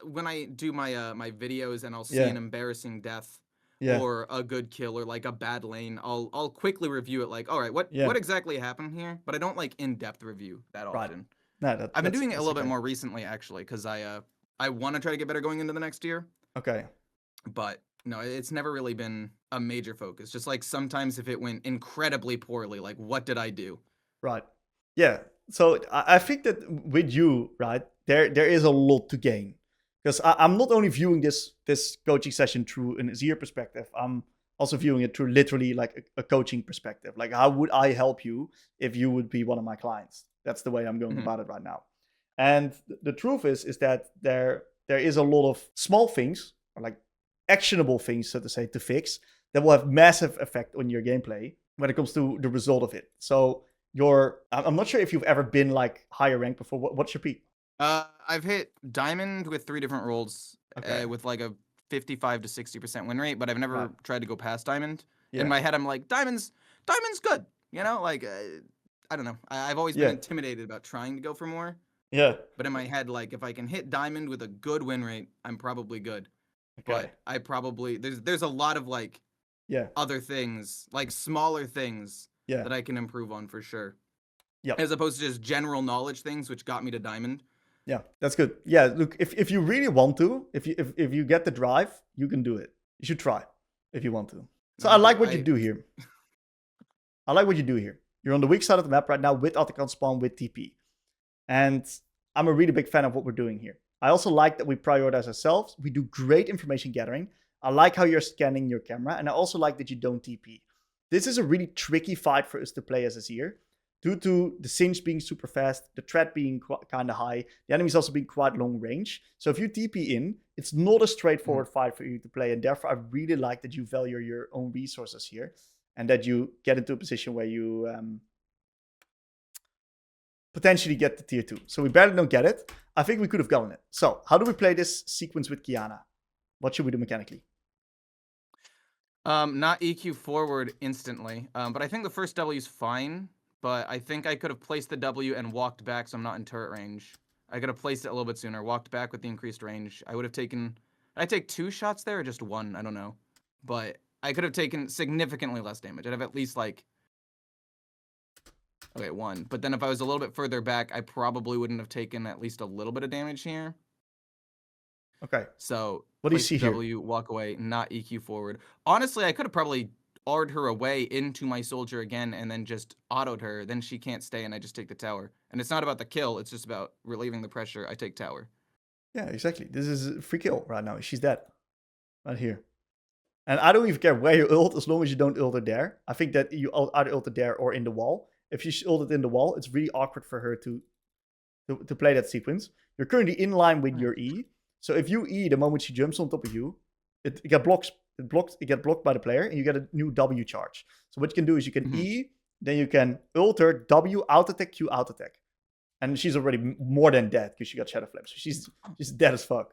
when I do my my videos and I'll see an embarrassing death or a good kill or like a bad lane, I'll quickly review it like, all right, what exactly happened here? But I don't like in-depth review that often. No, I've been doing it a little bit more recently actually, because I want to try to get better going into the next year. Okay. But no, it's never really been a major focus. Just like sometimes if it went incredibly poorly, like what did I do? Right. Yeah. So I think that with you, right, there is a lot to gain. Because I'm not only viewing this coaching session through an Azir perspective, I'm also viewing it through literally like a coaching perspective. Like how would I help you if you would be one of my clients? That's the way I'm going about it right now. And the truth is that there is a lot of small things, or like actionable things, so to say, to fix that will have massive effect on your gameplay when it comes to the result of it. So I'm not sure if you've ever been like higher rank before. What's your peak? I've hit diamond with 3 different roles with like a 55 to 60% win rate, but I've never tried to go past diamond. In my head, I'm like, diamond's good. You know, like, I don't know. I've always been intimidated about trying to go for more. Yeah. But in my head, like, if I can hit diamond with a good win rate, I'm probably good. Okay. But I probably, there's a lot of like, other things, like smaller things that I can improve on for sure. Yeah. As opposed to just general knowledge things, which got me to diamond. Yeah, that's good. Yeah, look, if you really want to, if you get the drive, you can do it. You should try if you want to. So I like what you do here. I like what you do here. You're on the weak side of the map right now with Otacon spawn with TP. And I'm a really big fan of what we're doing here. I also like that we prioritize ourselves. We do great information gathering. I like how you're scanning your camera. And I also like that you don't TP. This is a really tricky fight for us to play as Azir, due to the Singed being super fast, the threat being kind of high, the enemies also being quite long range. So if you TP in, it's not a straightforward fight for you to play. And therefore, I really like that you value your own resources here and that you get into a position where you potentially get the tier 2. So we barely don't get it. I think we could have gotten it. So how do we play this sequence with Qiyana? What should we do mechanically? Not EQ forward instantly, but I think the first W is fine. But I think I could have placed the W and walked back so I'm not in turret range. I could have placed it a little bit sooner, walked back with the increased range. I would have taken... Did I take 2 shots there or just 1? I don't know. But I could have taken significantly less damage. I'd have at least like... Okay, 1. But then if I was a little bit further back, I probably wouldn't have taken at least a little bit of damage here. Okay. So... What do you see here? W, walk away, not EQ forward. Honestly, I could have probably... R'd her away into my soldier again and then just autoed her. Then she can't stay and I just take the tower. And it's not about the kill. It's just about relieving the pressure. I take tower. Yeah, exactly. This is a free kill right now. She's dead. Right here. And I don't even care where you ult as long as you don't ult her there. I think that you either ult her there or in the wall. If she's ulted in the wall, it's really awkward for her to play that sequence. You're currently in line with your E. So if you E the moment she jumps on top of you, it gets blocked. You get blocked by the player and you get a new W charge. So what you can do is you can E, then you can ult her, W, out attack, Q, out attack. And she's already more than dead because she got Shadow Flame. So she's dead as fuck.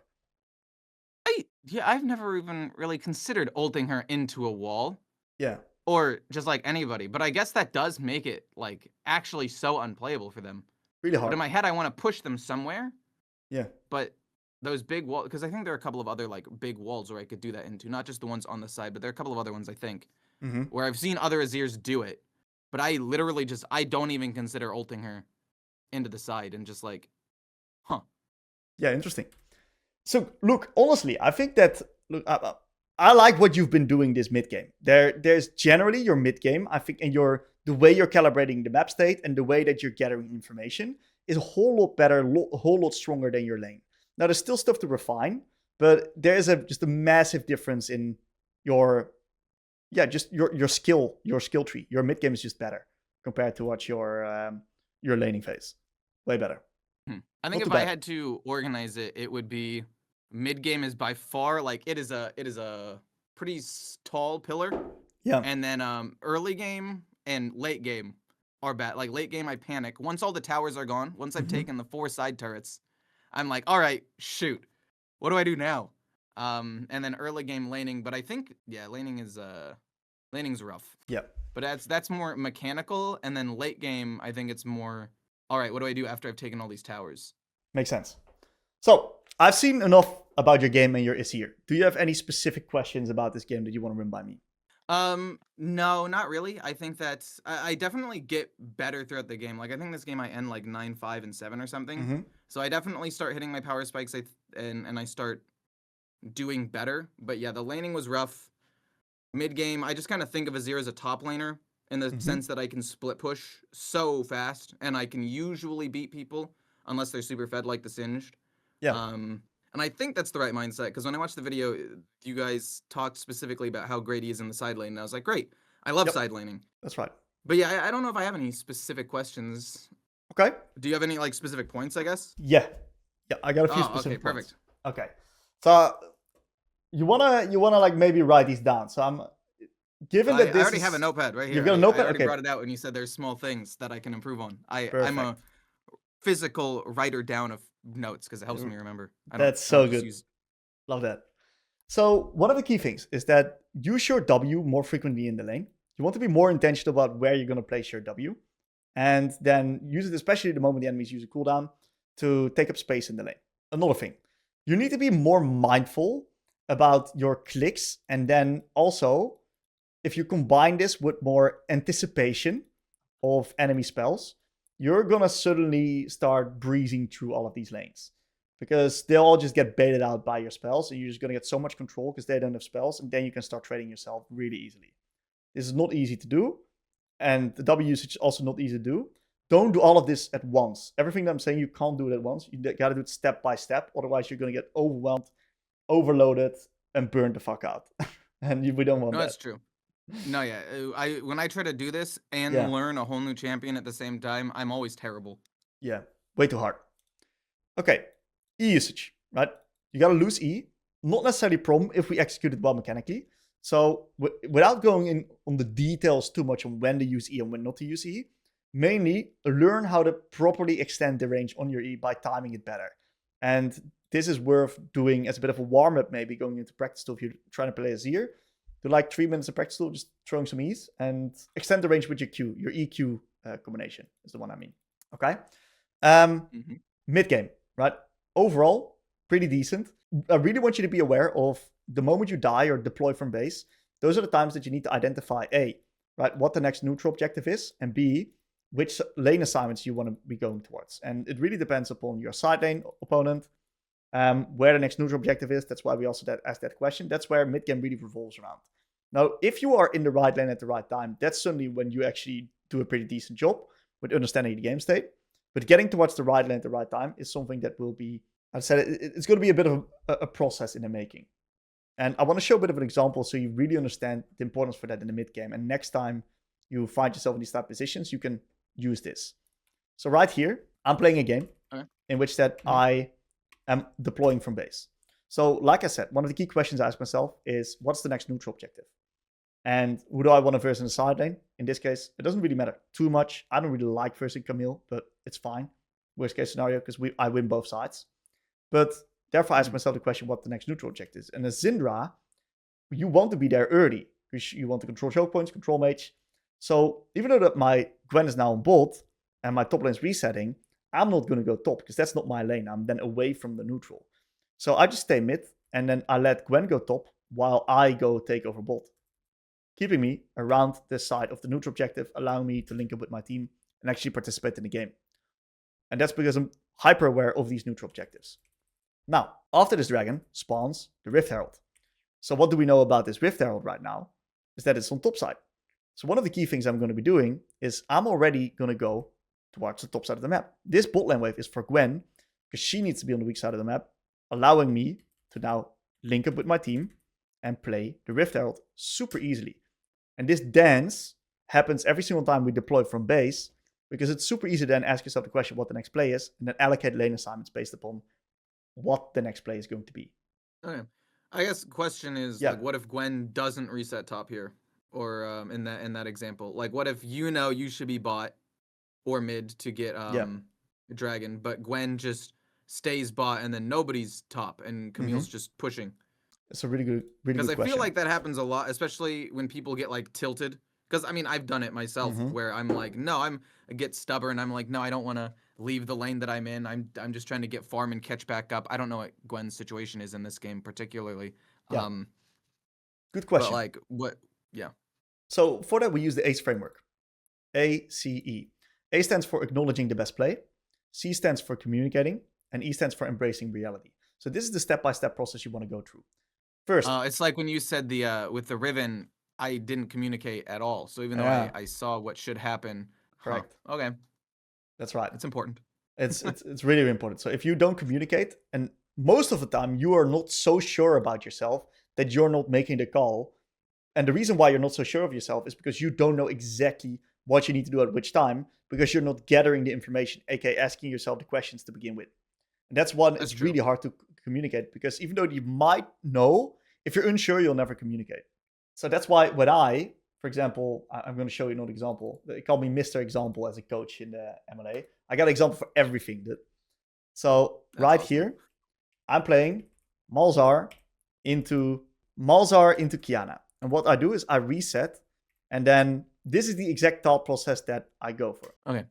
I've never even really considered ulting her into a wall. Yeah. Or just like anybody. But I guess that does make it like actually so unplayable for them. Really hard. But in my head, I want to push them somewhere. Yeah. But those big walls, because I think there are a couple of other like big walls where I could do that into, not just the ones on the side, but there are a couple of other ones I think where I've seen other Azirs do it, but I literally I don't even consider ulting her into the side and just like, Yeah, interesting. So look, honestly, I think that I like what you've been doing this mid game. There's generally your mid game, I think, and the way you're calibrating the map state and the way that you're gathering information is a whole lot better, a whole lot stronger than your lane. Now, there's still stuff to refine, but there is just a massive difference in your skill tree. Your mid game is just better compared to what your laning phase. Way better. I think if I had to organize it, it would be mid game is by far like it is a pretty tall pillar. Yeah. And then early game and late game are bad. Like late game, I panic. Once all the towers are gone, once I've taken the 4 side turrets, I'm like, all right, shoot, what do I do now? And then early game laning, but I think laning's rough. Yeah. But that's more mechanical, and then late game, I think it's more, all right, what do I do after I've taken all these towers? Makes sense. So I've seen enough about your game and your Azir. Do you have any specific questions about this game that you want to run by me? No, not really. I think that I definitely get better throughout the game. Like I think this game I end like 9, 5, and 7 or something. So I definitely start hitting my power spikes and I start doing better. But yeah, the laning was rough. Mid game, I just kind of think of Azir as a top laner in the sense that I can split push so fast and I can usually beat people unless they're super fed like the Singed. Yeah. And I think that's the right mindset, because when I watched the video, you guys talked specifically about how great he is in the side lane, and I was like, great, I love side laning. That's right. But yeah, I don't know if I have any specific questions. Okay. Do you have any like specific points, I guess? Yeah, I got a few specific points. Okay, so you wanna like maybe write these down. So I'm given that I already have a notepad right here. You've got a notepad? I already brought it out when you said there's small things that I can improve on. I'm a physical writer down of notes because it helps me remember. That's so good. Love that. So one of the key things is that use your W more frequently in the lane. You want to be more intentional about where you're going to place your W, and then use it especially the moment the enemies use a cooldown to take up space in the lane. Another thing, you need to be more mindful about your clicks, and then also if you combine this with more anticipation of enemy spells, you're going to suddenly start breezing through all of these lanes, because they'll all just get baited out by your spells, and you're just going to get so much control because they don't have spells, and then you can start trading yourself really easily. This is not easy to do, and the W usage is also not easy to do. Don't do all of this at once. Everything that I'm saying, you can't do it at once. You got to do it step by step, otherwise you're going to get overwhelmed, overloaded, and burn the fuck out. And we don't want that. No, that's true. No, yeah. When I try to do this and learn a whole new champion at the same time, I'm always terrible. Yeah, way too hard. Okay, E usage, right? You gotta lose E. Not necessarily a problem if we execute it well mechanically. So without going in on the details too much on when to use E and when not to use E, mainly learn how to properly extend the range on your E by timing it better. And this is worth doing as a bit of a warm-up, maybe going into practice tool if you're trying to play Azir. Do like 3 minutes of practice tool, just throwing some E's, and extend the range with your Q. Your EQ combination is the one I mean. Okay. Mid game, right? Overall, pretty decent. I really want you to be aware of the moment you die or deploy from base. Those are the times that you need to identify A, right, what the next neutral objective is, and B, which lane assignments you want to be going towards. And it really depends upon your side lane opponent, where the next neutral objective is. That's why we also asked that question. That's where mid game really revolves around. Now, if you are in the right lane at the right time, that's certainly when you actually do a pretty decent job with understanding the game state. But getting towards the right lane at the right time is something that will be, I said, it's going to be a bit of a process in the making. And I want to show a bit of an example so you really understand the importance for that in the mid game. And next time you find yourself in these type of positions, you can use this. So right here, I'm playing a game in which that I am deploying from base. So like I said, one of the key questions I ask myself is, what's the next neutral objective? And who do I want to verse in the side lane? In this case, it doesn't really matter too much. I don't really like versing Camille, but it's fine. Worst case scenario, because I win both sides. But therefore, I ask myself the question, what the next neutral objective is. And as Syndra, you want to be there early, because you want to control choke points, control mage. So even though that my Gwen is now on bot, and my top lane is resetting, I'm not going to go top, because that's not my lane. I'm then away from the neutral. So I just stay mid, and then I let Gwen go top, while I go take over bot, keeping me around the side of the neutral objective, allowing me to link up with my team and actually participate in the game. And that's because I'm hyper aware of these neutral objectives. Now, after this dragon spawns the Rift Herald. So what do we know about this Rift Herald right now? Is that it's on top side. So one of the key things I'm going to be doing is I'm already going to go towards the top side of the map. This bot lane wave is for Gwen, because she needs to be on the weak side of the map, allowing me to now link up with my team and play the Rift Herald super easily. And this dance happens every single time we deploy from base, because it's super easy to then ask yourself the question what the next play is, and then allocate lane assignments based upon what the next play is going to be. Okay. I guess the question is, like, what if Gwen doesn't reset top here? Or in that example, like, what if you should be bot or mid to get dragon, but Gwen just stays bot and then nobody's top and Camille's just pushing? It's a really good question. Because I feel like that happens a lot, especially when people get like tilted. Because I mean, I've done it myself where I'm like, no, I get stubborn. I'm like, no, I don't want to leave the lane that I'm in. I'm just trying to get farm and catch back up. I don't know what Gwen's situation is in this game particularly. Yeah. Good question. But like, what? Yeah. So for that, we use the ACE framework. ACE. A stands for acknowledging the best play. C stands for communicating. And E stands for embracing reality. So this is the step-by-step process you want to go through. First. It's like when you said with the Riven, I didn't communicate at all. So even though I saw what should happen. Correct. Okay. That's right. It's important. It's really important. So if you don't communicate, and most of the time you are not so sure about yourself that you're not making the call. And the reason why you're not so sure of yourself is because you don't know exactly what you need to do at which time, because you're not gathering the information, aka asking yourself the questions to begin with. And that's it's really hard to communicate, because even though you might know, if you're unsure, you'll never communicate. So that's why when for example, I'm going to show you another example. They call me Mr. Example as a coach in the MLA. I got an example for everything. So that's awesome. Here, I'm playing Malzahar into Kiana. And what I do is I reset, and then this is the exact thought process that I go for. Okay.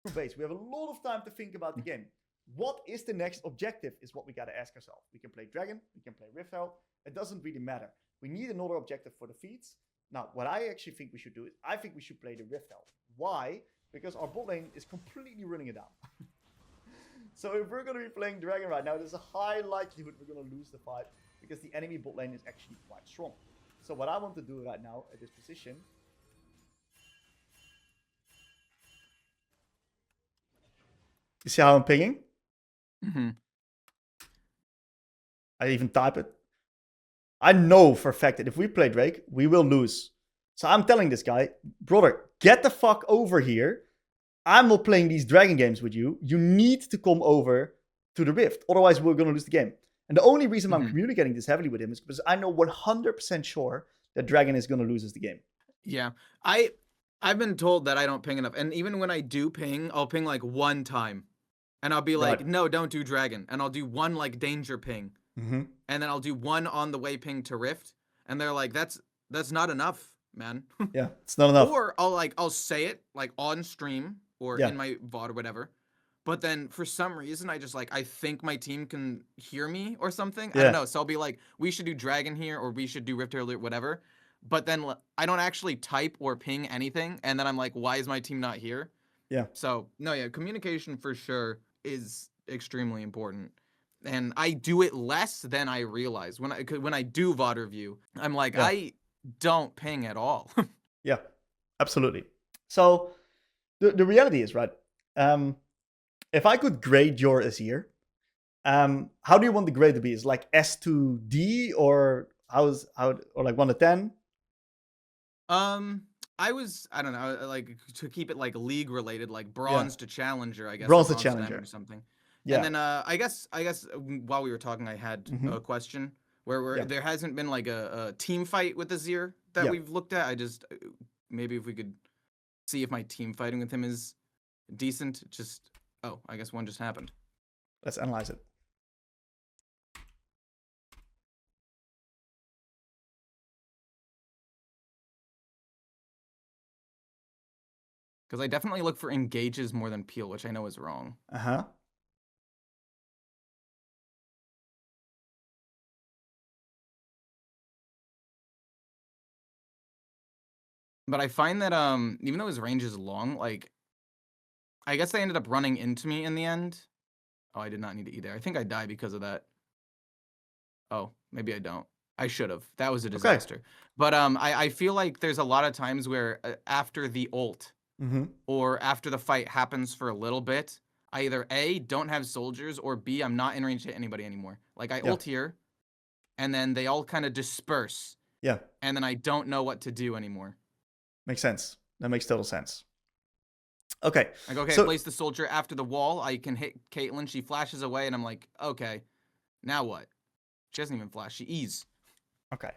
For base, we have a lot of time to think about the game. What is the next objective is what we got to ask ourselves. We can play Dragon, we can play Rift Herald. It doesn't really matter. We need another objective for the feeds. Now, what I actually think we should do is I think we should play the Rift Herald. Why? Because our bot lane is completely running it down. So if we're going to be playing Dragon right now, there's a high likelihood we're going to lose the fight, because the enemy bot lane is actually quite strong. So what I want to do right now at this position, you see how I'm pinging? I even type it. I know for a fact that if we play Drake, we will lose. So I'm telling this guy, brother, get the fuck over here. I'm not playing these Dragon games with you. You need to come over to the Rift. Otherwise, we're going to lose the game. And the only reason I'm communicating this heavily with him is because I know 100% sure that Dragon is going to lose us the game. Yeah. I've been told that I don't ping enough. And even when I do ping, I'll ping like one time. And I'll be like, no, don't do Dragon. And I'll do one like danger ping. And then I'll do one on the way ping to Rift. And they're like, that's not enough, man. Yeah, it's not enough. Or I'll say it like on stream or in my VOD or whatever. But then for some reason, I think my team can hear me or something. I don't know. So I'll be like, we should do Dragon here, or we should do Rift Herald or whatever. But then I don't actually type or ping anything. And then I'm like, why is my team not here? Yeah. So, no, yeah, communication for sure is extremely important. And I do it less than I realize. When I do VOD review, I'm like, I don't ping at all. Yeah, absolutely. So the reality is, right, if I could grade your Azir, how do you want the grade to be? Is like S to D, or or like 1 to 10? I don't know, like to keep it like league related, like bronze to challenger, I guess. Bronze to challenger or something. Yeah. And then I guess while we were talking, I had a question where there hasn't been like a team fight with Azir that we've looked at. I just maybe if we could see if my team fighting with him is decent. I guess one just happened. Let's analyze it. Because I definitely look for engages more than peel, which I know is wrong. But I find that even though his range is long, like I guess they ended up running into me in the end. Oh, I did not need to eat there. I think I die because of that. Oh, maybe I don't. I should have. That was a disaster. But I feel like there's a lot of times where after the ult or after the fight happens for a little bit, I either A, don't have soldiers, or B, I'm not in range to hit anybody anymore. Like I ult here, and then they all kind of disperse. Yeah. And then I don't know what to do anymore. Makes sense. That makes total sense. Okay. Like, okay, place the soldier after the wall. I can hit Caitlyn. She flashes away, and I'm like, okay, now what? She doesn't even flash. She E's. Okay.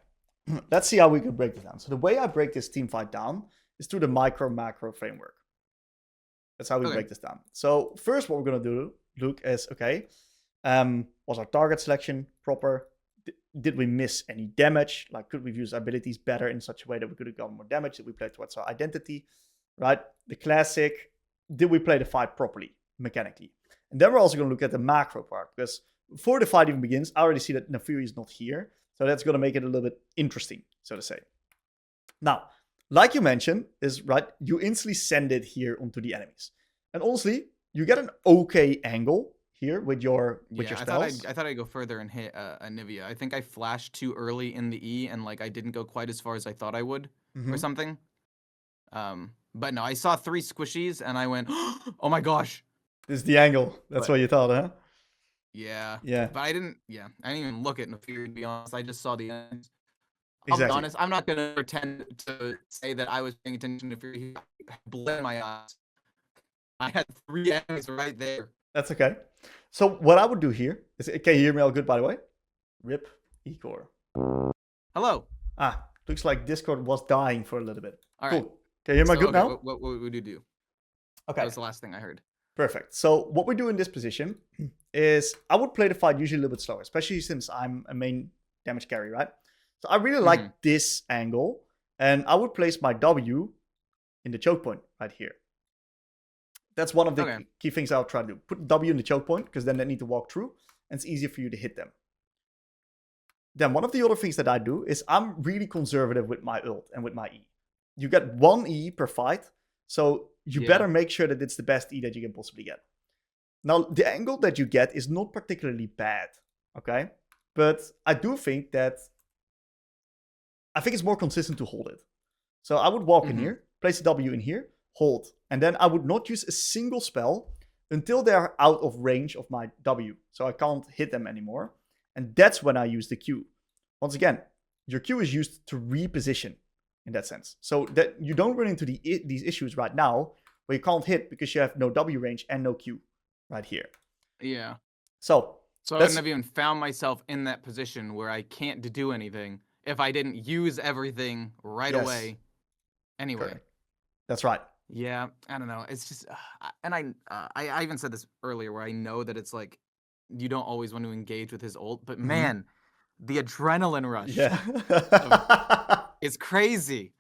Let's see how we can break this down. So the way I break this team fight down is through the micro-macro framework. That's how we break this down. So first what we're going to do, Luke, is, okay, was our target selection proper? Did we miss any damage? Like, could we use our abilities better in such a way that we could have gotten more damage? Did we play towards our identity? Right? The classic, did we play the fight properly, mechanically? And then we're also going to look at the macro part, because before the fight even begins, I already see that Naafiri is not here. So that's going to make it a little bit interesting, so to say. Now, like you mentioned, is right, you instantly send it here onto the enemies. And honestly, you get an okay angle here with your spells. I thought I'd go further and hit Anivia. I think I flashed too early in the E, and like I didn't go quite as far as I thought I would, or something. But no, I saw 3 squishies, and I went, oh my gosh. This is the angle. That's what you thought, huh? Yeah. Yeah. But I didn't even look at Naafiri, to be honest. I just saw the end. Exactly. I'll be honest, I'm not going to pretend to say that I was paying attention to Naafiri. Bled my eyes. I had 3 enemies right there. That's okay. So what I would do here is, can you hear me all good, by the way? Rip Ecore. Hello. Looks like Discord was dying for a little bit. All right. Cool. Can you hear me good now? What would you do? Okay. That was the last thing I heard. Perfect. So what we do in this position is I would play the fight usually a little bit slower, especially since I'm a main damage carry, right? So I really like this angle, and I would place my W in the choke point right here. That's one of the key things I'll try to do. Put W in the choke point, because then they need to walk through, and it's easier for you to hit them. Then one of the other things that I do is I'm really conservative with my ult and with my E. You get 1 E per fight, so you better make sure that it's the best E that you can possibly get. Now, the angle that you get is not particularly bad, okay? But I do think that... I think it's more consistent to hold it. So I would walk in here, place a W in here, hold. And then I would not use a single spell until they're out of range of my W. So I can't hit them anymore. And that's when I use the Q. Once again, your Q is used to reposition in that sense. So that you don't run into these issues right now where you can't hit because you have no W range and no Q right here. Yeah. So I wouldn't have even found myself in that position where I can't do anything if I didn't use everything right away. Anyway. Correct. That's right. Yeah, I don't know. It's just, and I even said this earlier where I know that it's like, you don't always want to engage with his ult, but man, the adrenaline rush is crazy.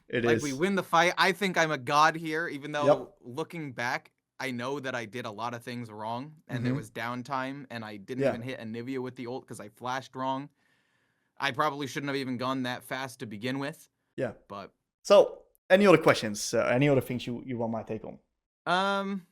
It like, is. we win the fight. I think I'm a god here, even though looking back, I know that I did a lot of things wrong, and there was downtime, and I didn't even hit Anivia with the ult because I flashed wrong. I probably shouldn't have even gone that fast to begin with. Yeah. But so, any other questions? Any other things you want my take on?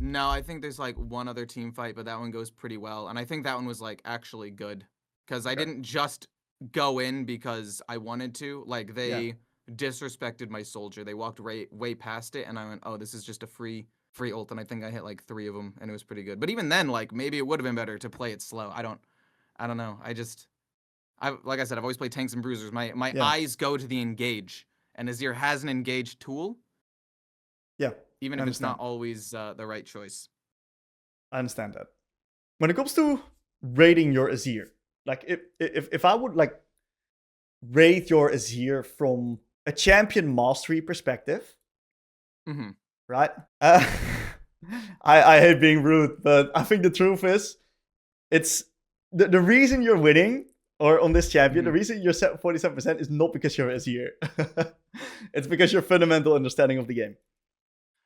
No, I think there's like one other team fight, but that one goes pretty well. And I think that one was like actually good because I didn't just go in because I wanted to. Like, they disrespected my soldier. They walked way past it, and I went, oh, this is just a free ult. And I think I hit like 3 of them, and it was pretty good. But even then, like, maybe it would have been better to play it slow. I don't know. Like I said, I've always played tanks and bruisers. My eyes go to the engage, and Azir has an engage tool. Yeah. Even if it's not always the right choice. I understand that. When it comes to rating your Azir, like if I would like rate your Azir from a champion mastery perspective, right? I hate being rude, but I think the truth is, it's the reason you're winning, or on this champion, the reason you're 47% is not because you're Azir. It's because your fundamental understanding of the game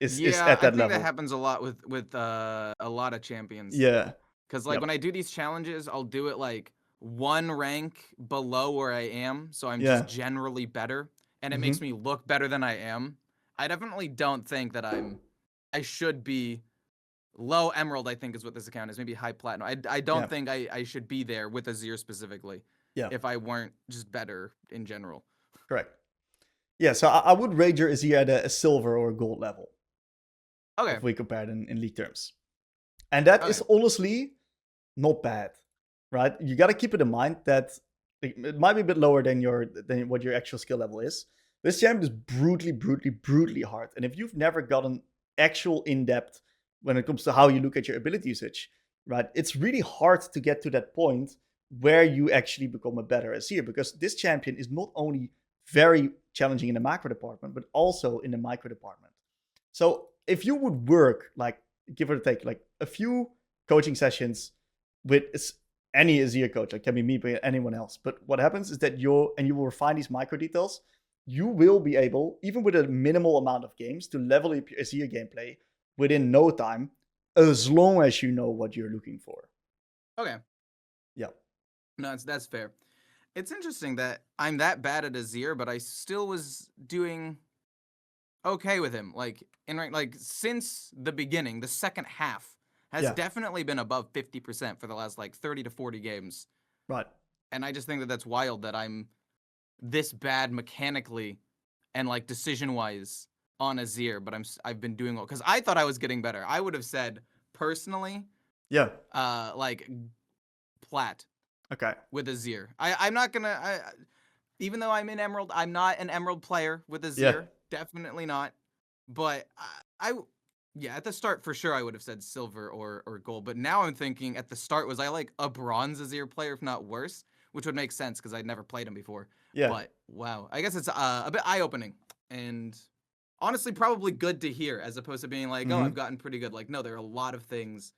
is at that level. I think that happens a lot with a lot of champions. Yeah. Because like when I do these challenges, I'll do it like 1 rank below where I am, so I'm just generally better, and it makes me look better than I am. I definitely don't think that I should be low emerald. I think is what this account is. Maybe high platinum. I don't think I should be there with Azir specifically. if I weren't just better in general. Correct. Yeah, so I would rate your Azir at a silver or a gold level. Okay. If we compare it in league terms. And that is honestly not bad, right? You got to keep it in mind that it might be a bit lower than what your actual skill level is. This champ is brutally hard. And if you've never gotten actual in-depth when it comes to how you look at your ability usage, right? It's really hard to get to that point where you actually become a better Azir, because this champion is not only very challenging in the macro department, but also in the micro department. So if you would work, like, give or take, like a few coaching sessions with any Azir coach, like can be me, but anyone else. But what happens is that you will refine these micro details. You will be able, even with a minimal amount of games, to level up your Azir gameplay within no time, as long as you know what you're looking for. Okay. Yeah. No, that's fair. It's interesting that I'm that bad at Azir, but I still was doing okay with him. Like since the beginning, the second half has definitely been above 50% for the last 30 to 40 games. Right. And I just think that that's wild that I'm this bad mechanically and decision wise on Azir, but I've been doing well because I thought I was getting better. I would have said personally, plat. Okay. With Azir, I'm not gonna. Even though I'm in Emerald, I'm not an Emerald player with Azir. Yeah. Definitely not. But at the start for sure I would have said silver or gold. But now I'm thinking at the start was I like a bronze Azir player, if not worse, which would make sense because I'd never played him before. Yeah. But wow, I guess it's a bit eye-opening and honestly probably good to hear as opposed to being like, oh, I've gotten pretty good. Like, no, there are a lot of things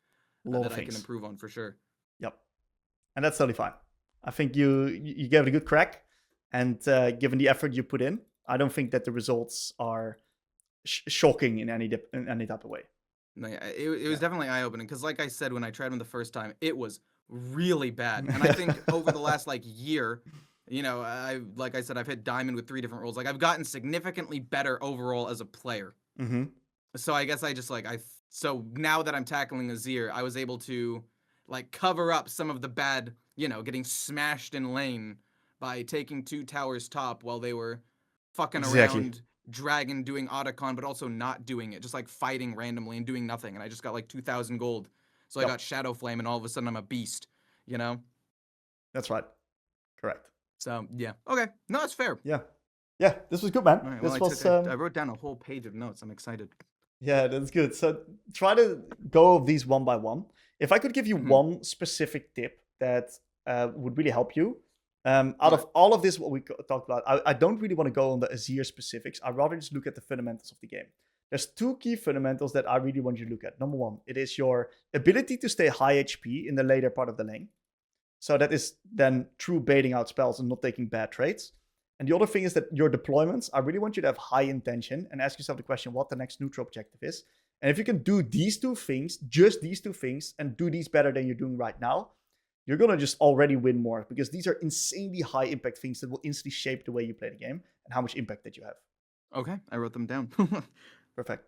that I can improve on for sure. Yep. And that's totally fine. I think you gave it a good crack. And given the effort you put in, I don't think that the results are shocking in any type of way. No, yeah, it was definitely eye-opening because, like I said, when I tried him the first time, it was really bad. And I think over the last year, like I said, I've hit diamond with 3 different roles. Like I've gotten significantly better overall as a player. Mm-hmm. So I guess I just so now that I'm tackling Azir, I was able to cover up some of the bad, getting smashed in lane by taking 2 towers top while they were fucking around dragon doing Otacon, but also not doing it, just fighting randomly and doing nothing. And I just got 2,000 gold. So I got Shadow Flame and all of a sudden I'm a beast, That's right. Correct. So yeah. Okay. No, that's fair. Yeah. Yeah, this was good, man. Right, well, I wrote down a whole page of notes. I'm excited. Yeah, that's good. So try to go of these one by one. If I could give you one specific tip that would really help you, out of all of this, what we talked about, I don't really want to go on the Azir specifics. I'd rather just look at the fundamentals of the game. There's 2 key fundamentals that I really want you to look at. Number 1, it is your ability to stay high HP in the later part of the lane. So that is then true baiting out spells and not taking bad trades. And the other thing is that your deployments, I really want you to have high intention and ask yourself the question, what the next neutral objective is. And if you can do these 2 things, just these 2 things, and do these better than you're doing right now, you're going to just already win more, because these are insanely high impact things that will instantly shape the way you play the game and how much impact that you have. Okay, I wrote them down. Perfect.